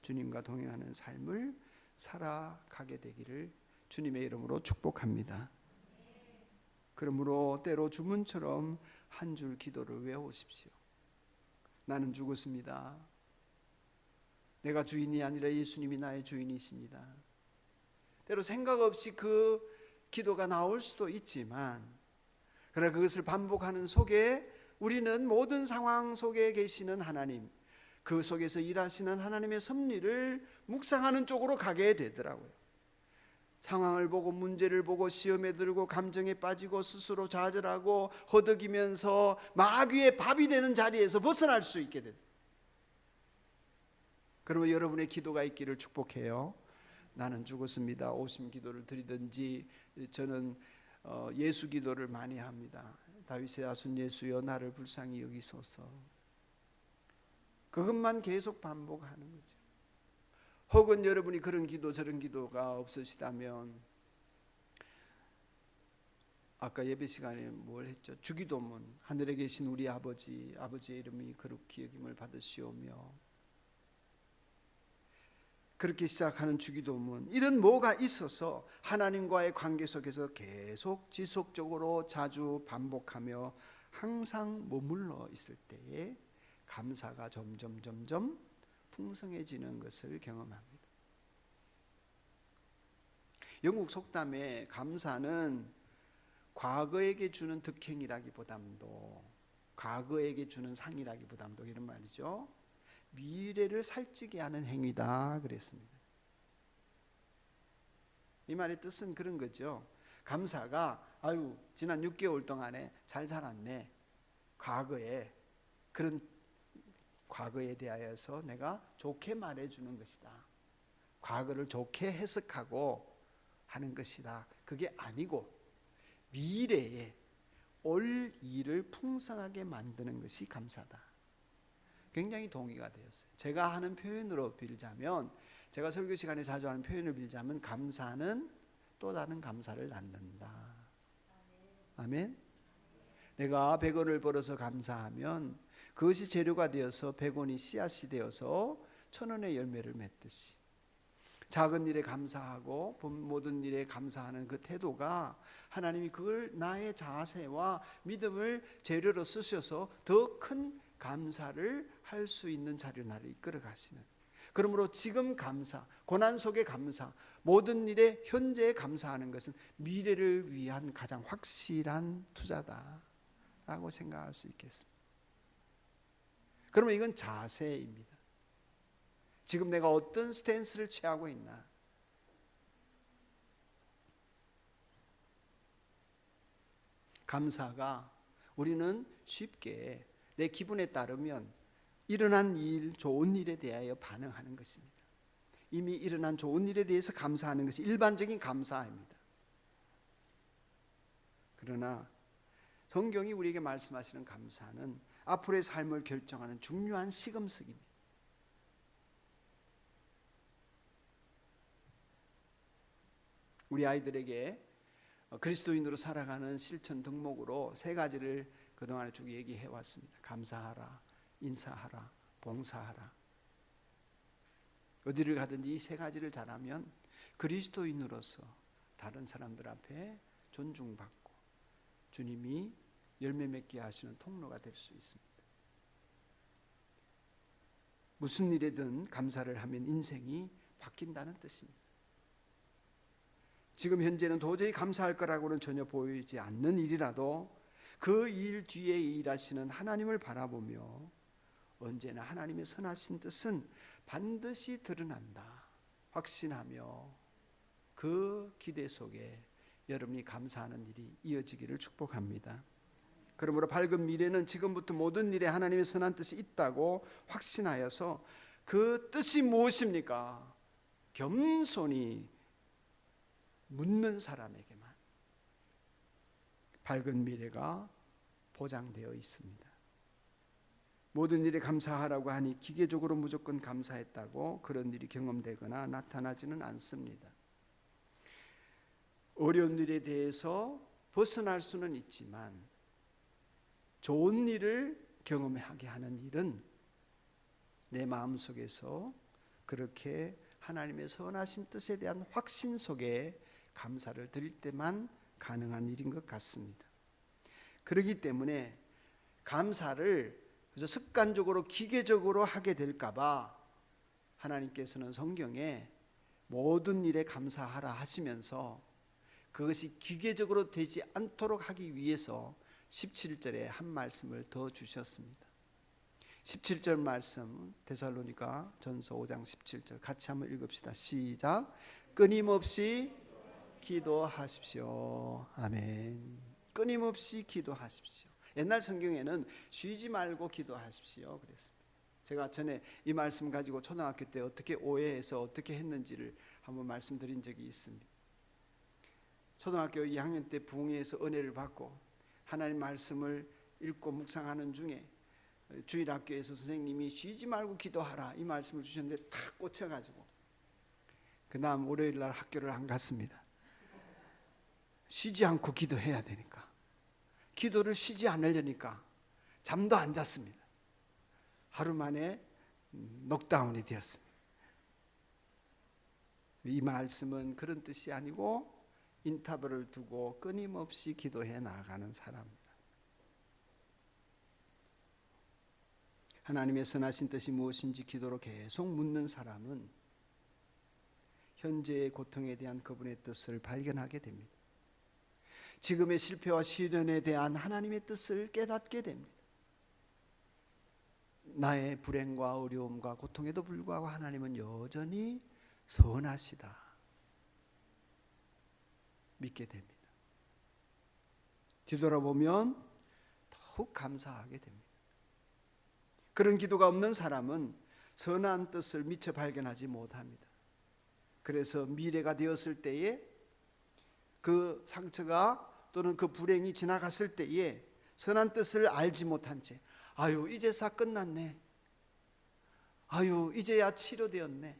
주님과 동행하는 삶을 살아가게 되기를 주님의 이름으로 축복합니다. 그러므로 때로 주문처럼 한 줄 기도를 외우십시오. 나는 죽었습니다. 내가 주인이 아니라 예수님이 나의 주인이십니다. 때로 생각 없이 그 기도가 나올 수도 있지만, 그러나 그것을 반복하는 속에 우리는 모든 상황 속에 계시는 하나님, 그 속에서 일하시는 하나님의 섭리를 묵상하는 쪽으로 가게 되더라고요. 상황을 보고 문제를 보고 시험에 들고 감정에 빠지고 스스로 좌절하고 허덕이면서 마귀의 밥이 되는 자리에서 벗어날 수 있게 됩니다. 그러면 여러분의 기도가 있기를 축복해요. 나는 죽었습니다. 오심 기도를 드리든지, 저는 예수 기도를 많이 합니다. 다윗의 아순 예수여 나를 불쌍히 여기소서. 그것만 계속 반복하는 거죠. 혹은 여러분이 그런 기도 저런 기도가 없으시다면, 아까 예배 시간에 뭘 했죠? 주기도문, 하늘에 계신 우리 아버지, 아버지의 이름이 거룩히 여김을 받으시오며, 그렇게 시작하는 주기도문, 이런 뭐가 있어서 하나님과의 관계 속에서 계속 지속적으로 자주 반복하며 항상 머물러 있을 때에 감사가 점점 풍성해지는 것을 경험합니다. 영국 속담에 감사는 과거에게 주는 득행이라기보담도, 과거에게 주는 상이라기보담도, 이런 말이죠, 미래를 살찌게 하는 행위다 그랬습니다. 이 말의 뜻은 그런 거죠. 감사가 아유 지난 6개월 동안에 잘 살았네, 과거에 그런 과거에 대하여서 내가 좋게 말해주는 것이다, 과거를 좋게 해석하고 하는 것이다. 그게 아니고 미래에 올 일을 풍성하게 만드는 것이 감사다. 굉장히 동의가 되었어요. 제가 하는 표현으로 빌자면, 제가 설교 시간에 자주 하는 표현을 빌자면, 감사는 또 다른 감사를 낳는다. 아멘. 내가 100원을 벌어서 감사하면 그것이 재료가 되어서 100원이 씨앗이 되어서 1000원의 열매를 맺듯이, 작은 일에 감사하고 모든 일에 감사하는 그 태도가 하나님이 그걸 나의 자세와 믿음을 재료로 쓰셔서 더 큰 감사를 할 수 있는 자리로 나를 이끌어 가시는, 그러므로 지금 감사, 고난 속의 감사, 모든 일에 현재에 감사하는 것은 미래를 위한 가장 확실한 투자다라고 생각할 수 있겠습니다. 그러면 이건 자세입니다. 지금 내가 어떤 스탠스를 취하고 있나? 감사가 우리는 쉽게 내 기분에 따르면 일어난 일, 좋은 일에 대하여 반응하는 것입니다. 이미 일어난 좋은 일에 대해서 감사하는 것이 일반적인 감사입니다. 그러나 성경이 우리에게 말씀하시는 감사는 앞으로의 삶을 결정하는 중요한 시금석입니다. 우리 아이들에게 그리스도인으로 살아가는 실천 덕목으로 3가지를 그동안에 쭉 얘기해 왔습니다. 감사하라, 인사하라, 봉사하라. 어디를 가든지 이 3가지를 잘하면 그리스도인으로서 다른 사람들 앞에 존중받고 주님이 열매 맺게 하시는 통로가 될 수 있습니다. 무슨 일에든 감사를 하면 인생이 바뀐다는 뜻입니다. 지금 현재는 도저히 감사할 거라고는 전혀 보이지 않는 일이라도 그 일 뒤에 일하시는 하나님을 바라보며 언제나 하나님의 선하신 뜻은 반드시 드러난다 확신하며 그 기대 속에 여러분이 감사하는 일이 이어지기를 축복합니다. 그러므로 밝은 미래는 지금부터 모든 일에 하나님의 선한 뜻이 있다고 확신하여서 그 뜻이 무엇입니까? 겸손히 묻는 사람에게만 밝은 미래가 보장되어 있습니다. 모든 일에 감사하라고 하니 기계적으로 무조건 감사했다고 그런 일이 경험되거나 나타나지는 않습니다. 어려운 일에 대해서 벗어날 수는 있지만 좋은 일을 경험하게 하는 일은 내 마음속에서 그렇게 하나님의 선하신 뜻에 대한 확신 속에 감사를 드릴 때만 가능한 일인 것 같습니다. 그렇기 때문에 감사를 그래서 습관적으로 기계적으로 하게 될까 봐 하나님께서는 성경에 모든 일에 감사하라 하시면서 그것이 기계적으로 되지 않도록 하기 위해서 17절에 한 말씀을 더 주셨습니다. 17절 말씀 데살로니가 전서 5장 17절 같이 한번 읽읍시다. 시작. 끊임없이 기도하십시오. 아멘. 끊임없이 기도하십시오. 옛날 성경에는 쉬지 말고 기도하십시오 그랬습니다. 제가 전에 이 말씀 가지고 초등학교 때 어떻게 오해해서 어떻게 했는지를 한번 말씀드린 적이 있습니다. 초등학교 2학년 때 부흥회에서 은혜를 받고 하나님 말씀을 읽고 묵상하는 중에 주일학교에서 선생님이 쉬지 말고 기도하라 이 말씀을 주셨는데 탁 꽂혀가지고 그 다음 월요일 날 학교를 안 갔습니다. 쉬지 않고 기도해야 되니까, 기도를 쉬지 않으려니까 잠도 안 잤습니다. 하루 만에 넉다운이 되었습니다. 이 말씀은 그런 뜻이 아니고 인터벌을 두고 끊임없이 기도해 나가는 사람입니다. 하나님의 선하신 뜻이 무엇인지 기도로 계속 묻는 사람은 현재의 고통에 대한 그분의 뜻을 발견하게 됩니다. 지금의 실패와 시련에 대한 하나님의 뜻을 깨닫게 됩니다. 나의 불행과 어려움과 고통에도 불구하고 하나님은 여전히 선하시다 믿게 됩니다. 뒤돌아보면 더욱 감사하게 됩니다. 그런 기도가 없는 사람은 선한 뜻을 미처 발견하지 못합니다. 그래서 미래가 되었을 때에 그 상처가 또는 그 불행이 지나갔을 때에 선한 뜻을 알지 못한 채 아유 이제사 끝났네, 아유 이제야 치료되었네,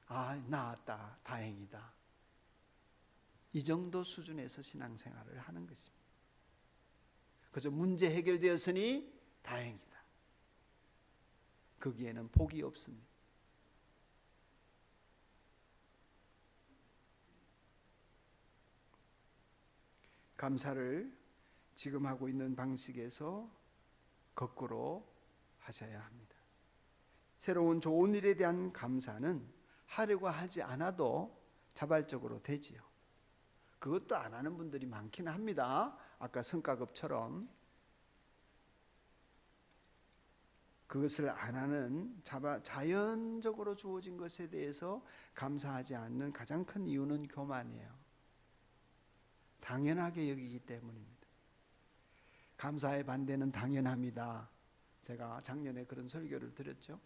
아 나았다 다행이다, 이 정도 수준에서 신앙생활을 하는 것입니다. 그저 문제 해결되었으니 다행이다. 거기에는 복이 없습니다. 감사를 지금 하고 있는 방식에서 거꾸로 하셔야 합니다. 새로운 좋은 일에 대한 감사는 하려고 하지 않아도 자발적으로 되지요. 그것도 안 하는 분들이 많긴 합니다. 아까 성과급처럼 그것을 안 하는 자연적으로 주어진 것에 대해서 감사하지 않는 가장 큰 이유는 교만이에요. 당연하게 여기기 때문입니다. 감사의 반대는 당연합니다. 제가 작년에 그런 설교를 드렸죠.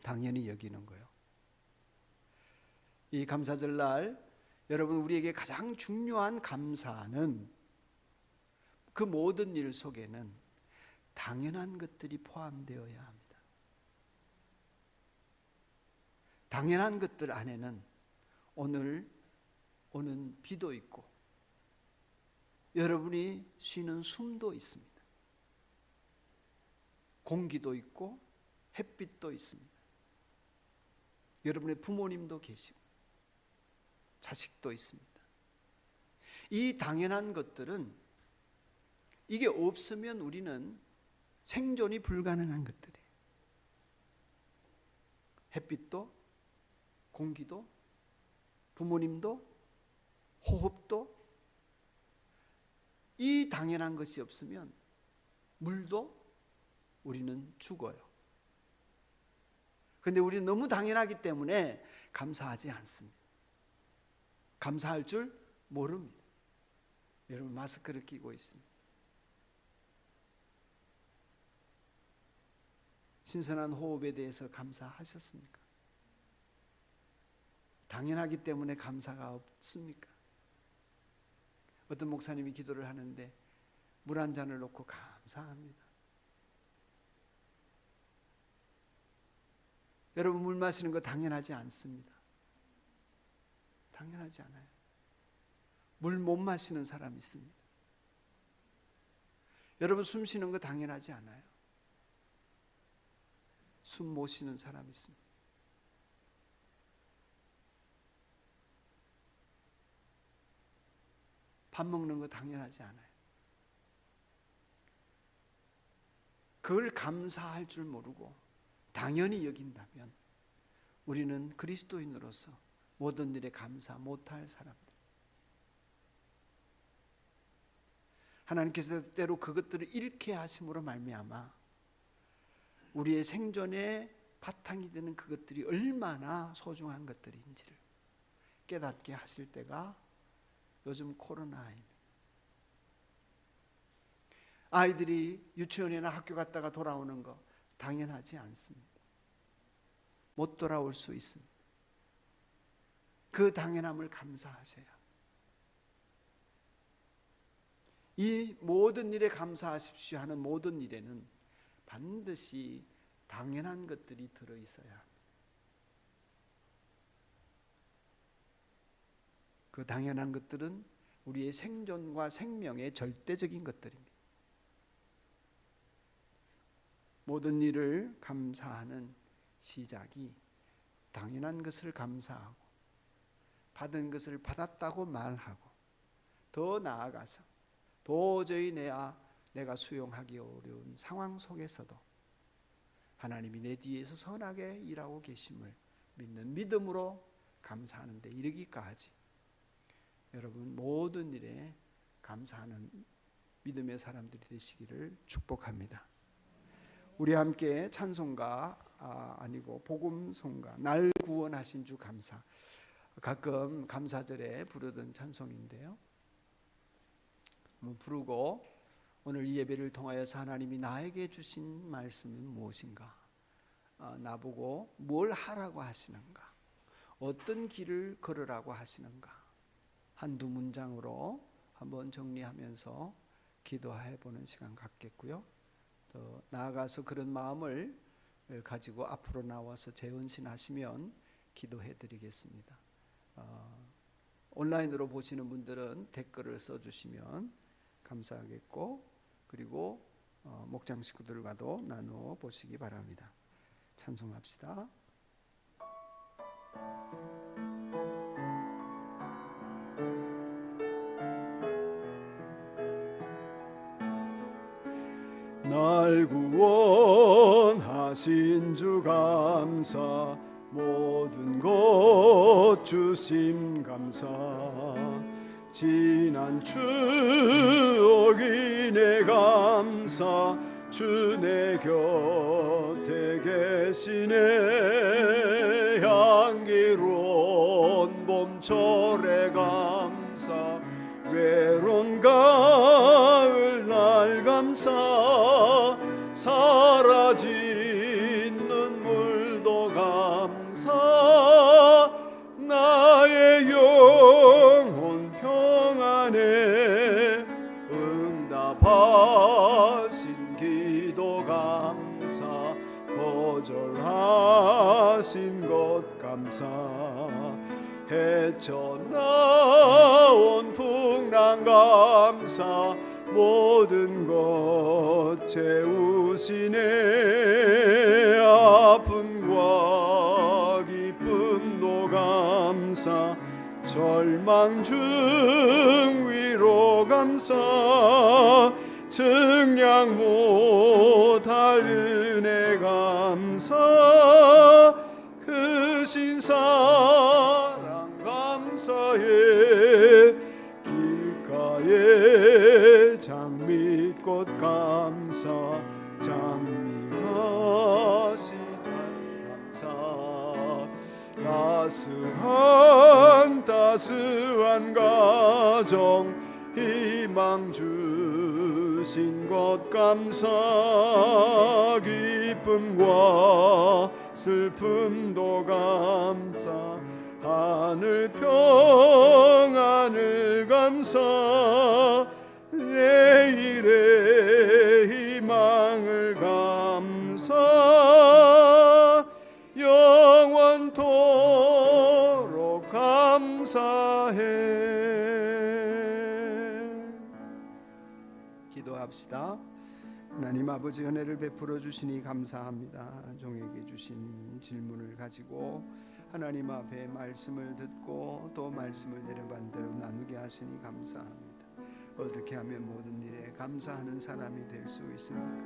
당연히 여기는 거예요. 이 감사절날 여러분, 우리에게 가장 중요한 감사는 그 모든 일 속에는 당연한 것들이 포함되어야 합니다. 당연한 것들 안에는 오늘 오는 비도 있고 여러분이 쉬는 숨도 있습니다. 공기도 있고 햇빛도 있습니다. 여러분의 부모님도 계시고 자식도 있습니다. 이 당연한 것들은 이게 없으면 우리는 생존이 불가능한 것들이에요. 햇빛도, 공기도, 부모님도, 호흡도, 이 당연한 것이 없으면 물도 우리는 죽어요. 그런데 우리는 너무 당연하기 때문에 감사하지 않습니다. 감사할 줄 모릅니다. 여러분 마스크를 끼고 있습니다. 신선한 호흡에 대해서 감사하셨습니까? 당연하기 때문에 감사가 없습니까? 어떤 목사님이 기도를 하는데 물 한 잔을 놓고 감사합니다. 여러분 물 마시는 거 당연하지 않습니다. 당연하지 않아요. 물 못 마시는 사람 있습니다. 여러분 숨 쉬는 거 당연하지 않아요. 숨 못 쉬는 사람 있습니다. 밥 먹는 거 당연하지 않아요. 그걸 감사할 줄 모르고 당연히 여긴다면 우리는 그리스도인으로서 모든 일에 감사 못할 사람들. 하나님께서 때로 그것들을 잃게 하심으로 말미암아 우리의 생존의 바탕이 되는 그것들이 얼마나 소중한 것들인지를 깨닫게 하실 때가 요즘 코로나입니다. 아이들이 유치원이나 학교 갔다가 돌아오는 거 당연하지 않습니다. 못 돌아올 수 있습니다. 그 당연함을 감사하셔야. 이 모든 일에 감사하십시오 하는 모든 일에는 반드시 당연한 것들이 들어있어야 합니다. 그 당연한 것들은 우리의 생존과 생명의 절대적인 것들입니다. 모든 일을 감사하는 시작이 당연한 것을 감사하고 받은 것을 받았다고 말하고 더 나아가서 도저히 내가 수용하기 어려운 상황 속에서도 하나님이 내 뒤에서 선하게 일하고 계심을 믿는 믿음으로 감사하는 데 이르기까지 여러분 모든 일에 감사하는 믿음의 사람들이 되시기를 축복합니다. 우리 함께 찬송가 아니고 복음송가 날 구원하신 주 감사, 가끔 감사절에 부르던 찬송인데요. 한번 부르고 오늘 이 예배를 통하여서 하나님이 나에게 주신 말씀은 무엇인가 나보고 뭘 하라고 하시는가, 어떤 길을 걸으라고 하시는가, 한두 문장으로 한번 정리하면서 기도해 보는 시간 갖겠고요. 또 나아가서 그런 마음을 가지고 앞으로 나와서 재헌신하시면 기도해 드리겠습니다. 온라인으로 보시는 분들은 댓글을 써주시면 감사하겠고, 그리고 목장 식구들과도 나누어 보시기 바랍니다. 찬송합시다. 날 구원하신 주 감사, 모든 것 주심 감사. 지난 추억이 내 감사, 주 내 곁에 계시네. 향기로운 봄철의 감사, 외로운 가을 날 감사. 사라진 눈물도 감사, 나의 영혼 평안에 응답하신 기도 감사. 거절하신 것 감사. 헤쳐나온 풍랑 감사, 모든 것 채우시네. 아픔과 기쁨도 감사, 절망 중 위로 감사. 증량 못할 은혜 감사, 크신 사랑 감사해. 길가에 장미꽃 감사, 장미가 시간 감사. 따스한 가정, 희망 주신 것 감사. 기쁨과 슬픔도 감사, 하늘 평안을 감사. 내일의 희망을 감사, 영원토록 감사해. 기도합시다. 하나님 아버지, 은혜를 베풀어 주시니 감사합니다. 종에게 주신 질문을 가지고 하나님 앞에 말씀을 듣고 또 말씀을 내려반 대로 나누게 하시니 감사합니다. 어떻게 하면 모든 일에 감사하는 사람이 될 수 있습니까?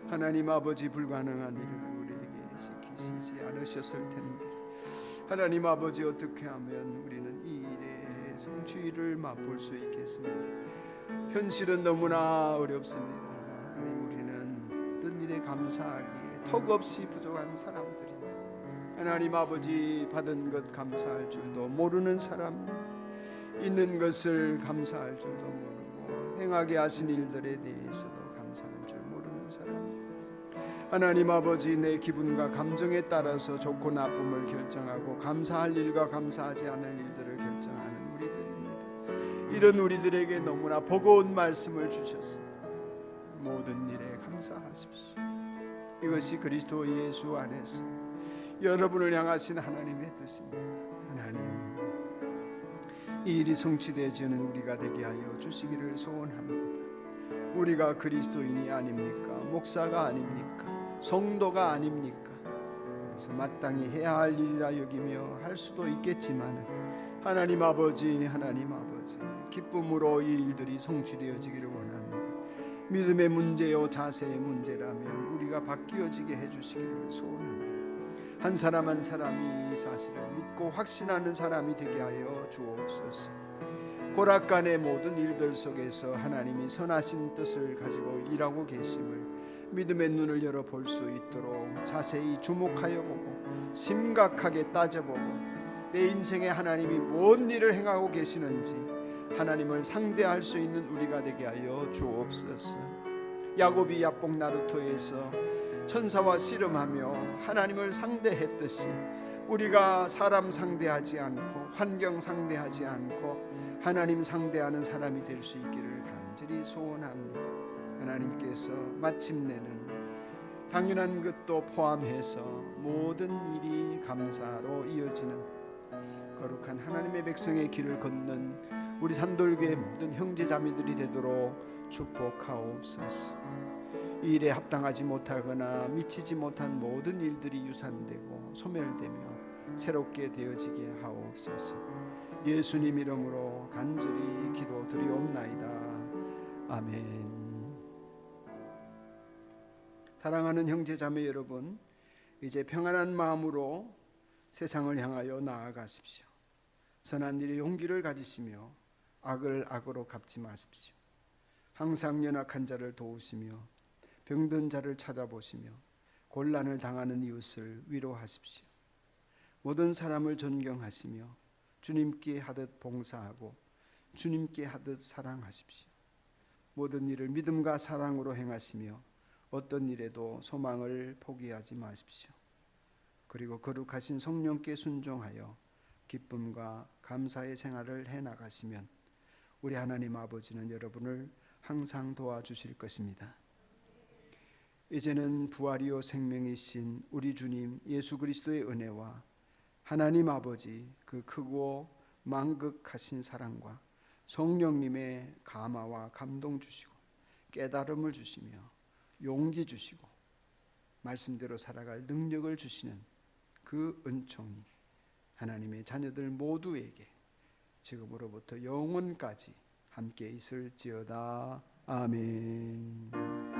하나님 아버지, 불가능한 일을 우리에게 시키시지 않으셨을 텐데, 하나님 아버지, 어떻게 하면 우리는 이 일의 성취를 맛볼 수 있겠습니까? 현실은 너무나 어렵습니다. 하나님, 우리는 어떤 일에 감사하기에 턱없이 부족한 사람들입니다. 하나님 아버지, 받은 것 감사할 줄도 모르는 사람, 있는 것을 감사할 줄도 모르고 행하게 하신 일들에 대해서도 감사할 줄 모르는 사람, 하나님 아버지, 내 기분과 감정에 따라서 좋고 나쁨을 결정하고 감사할 일과 감사하지 않을 일들을 결정하는 우리들입니다. 이런 우리들에게 너무나 버거운 말씀을 주셨습니다. 모든 일에 감사하십시오. 이것이 그리스도 예수 안에서 여러분을 향하신 하나님의 뜻입니다. 하나님, 이 일이 성취되어지는 우리가 되게 하여 주시기를 소원합니다. 우리가 그리스도인이 아닙니까? 목사가 아닙니까? 성도가 아닙니까? 그래서 마땅히 해야 할 일이라 여기며 할 수도 있겠지만, 하나님 아버지, 기쁨으로 이 일들이 성취되어지기를 원합니다. 믿음의 문제요 자세의 문제라면 우리가 바뀌어지게 해주시기를 소원합니다. 한 사람 한 사람이 이 사실을 믿고 확신하는 사람이 되게 하여 주옵소서. 고락간의 모든 일들 속에서 하나님이 선하신 뜻을 가지고 일하고 계심을 믿음의 눈을 열어 볼 수 있도록 자세히 주목하여 보고 심각하게 따져보고 내 인생에 하나님이 뭔 일을 행하고 계시는지 하나님을 상대할 수 있는 우리가 되게 하여 주옵소서. 야곱이 야복 나루터에서 천사와 씨름하며 하나님을 상대했듯이 우리가 사람 상대하지 않고 환경 상대하지 않고 하나님 상대하는 사람이 될 수 있기를 간절히 소원합니다. 하나님께서 마침내는 당연한 것도 포함해서 모든 일이 감사로 이어지는 거룩한 하나님의 백성의 길을 걷는 우리 산돌교의 모든 형제자매들이 되도록 축복하옵소서. 이 일에 합당하지 못하거나 미치지 못한 모든 일들이 유산되고 소멸되며 새롭게 되어지게 하옵소서. 예수님 이름으로 간절히 기도드리옵나이다. 아멘. 사랑하는 형제자매 여러분, 이제 평안한 마음으로 세상을 향하여 나아가십시오. 선한 일에 용기를 가지시며 악을 악으로 갚지 마십시오. 항상 연약한 자를 도우시며 병든 자를 찾아보시며 곤란을 당하는 이웃을 위로하십시오. 모든 사람을 존경하시며 주님께 하듯 봉사하고 주님께 하듯 사랑하십시오. 모든 일을 믿음과 사랑으로 행하시며 어떤 일에도 소망을 포기하지 마십시오. 그리고 거룩하신 성령께 순종하여 기쁨과 감사의 생활을 해나가시면 우리 하나님 아버지는 여러분을 항상 도와주실 것입니다. 이제는 부활이요 생명이신 우리 주님 예수 그리스도의 은혜와 하나님 아버지 그 크고 만극하신 사랑과 성령님의 감화와 감동 주시고 깨달음을 주시며 용기 주시고 말씀대로 살아갈 능력을 주시는 그 은총이 하나님의 자녀들 모두에게 지금으로부터 영원까지 함께 있을지어다. 아멘.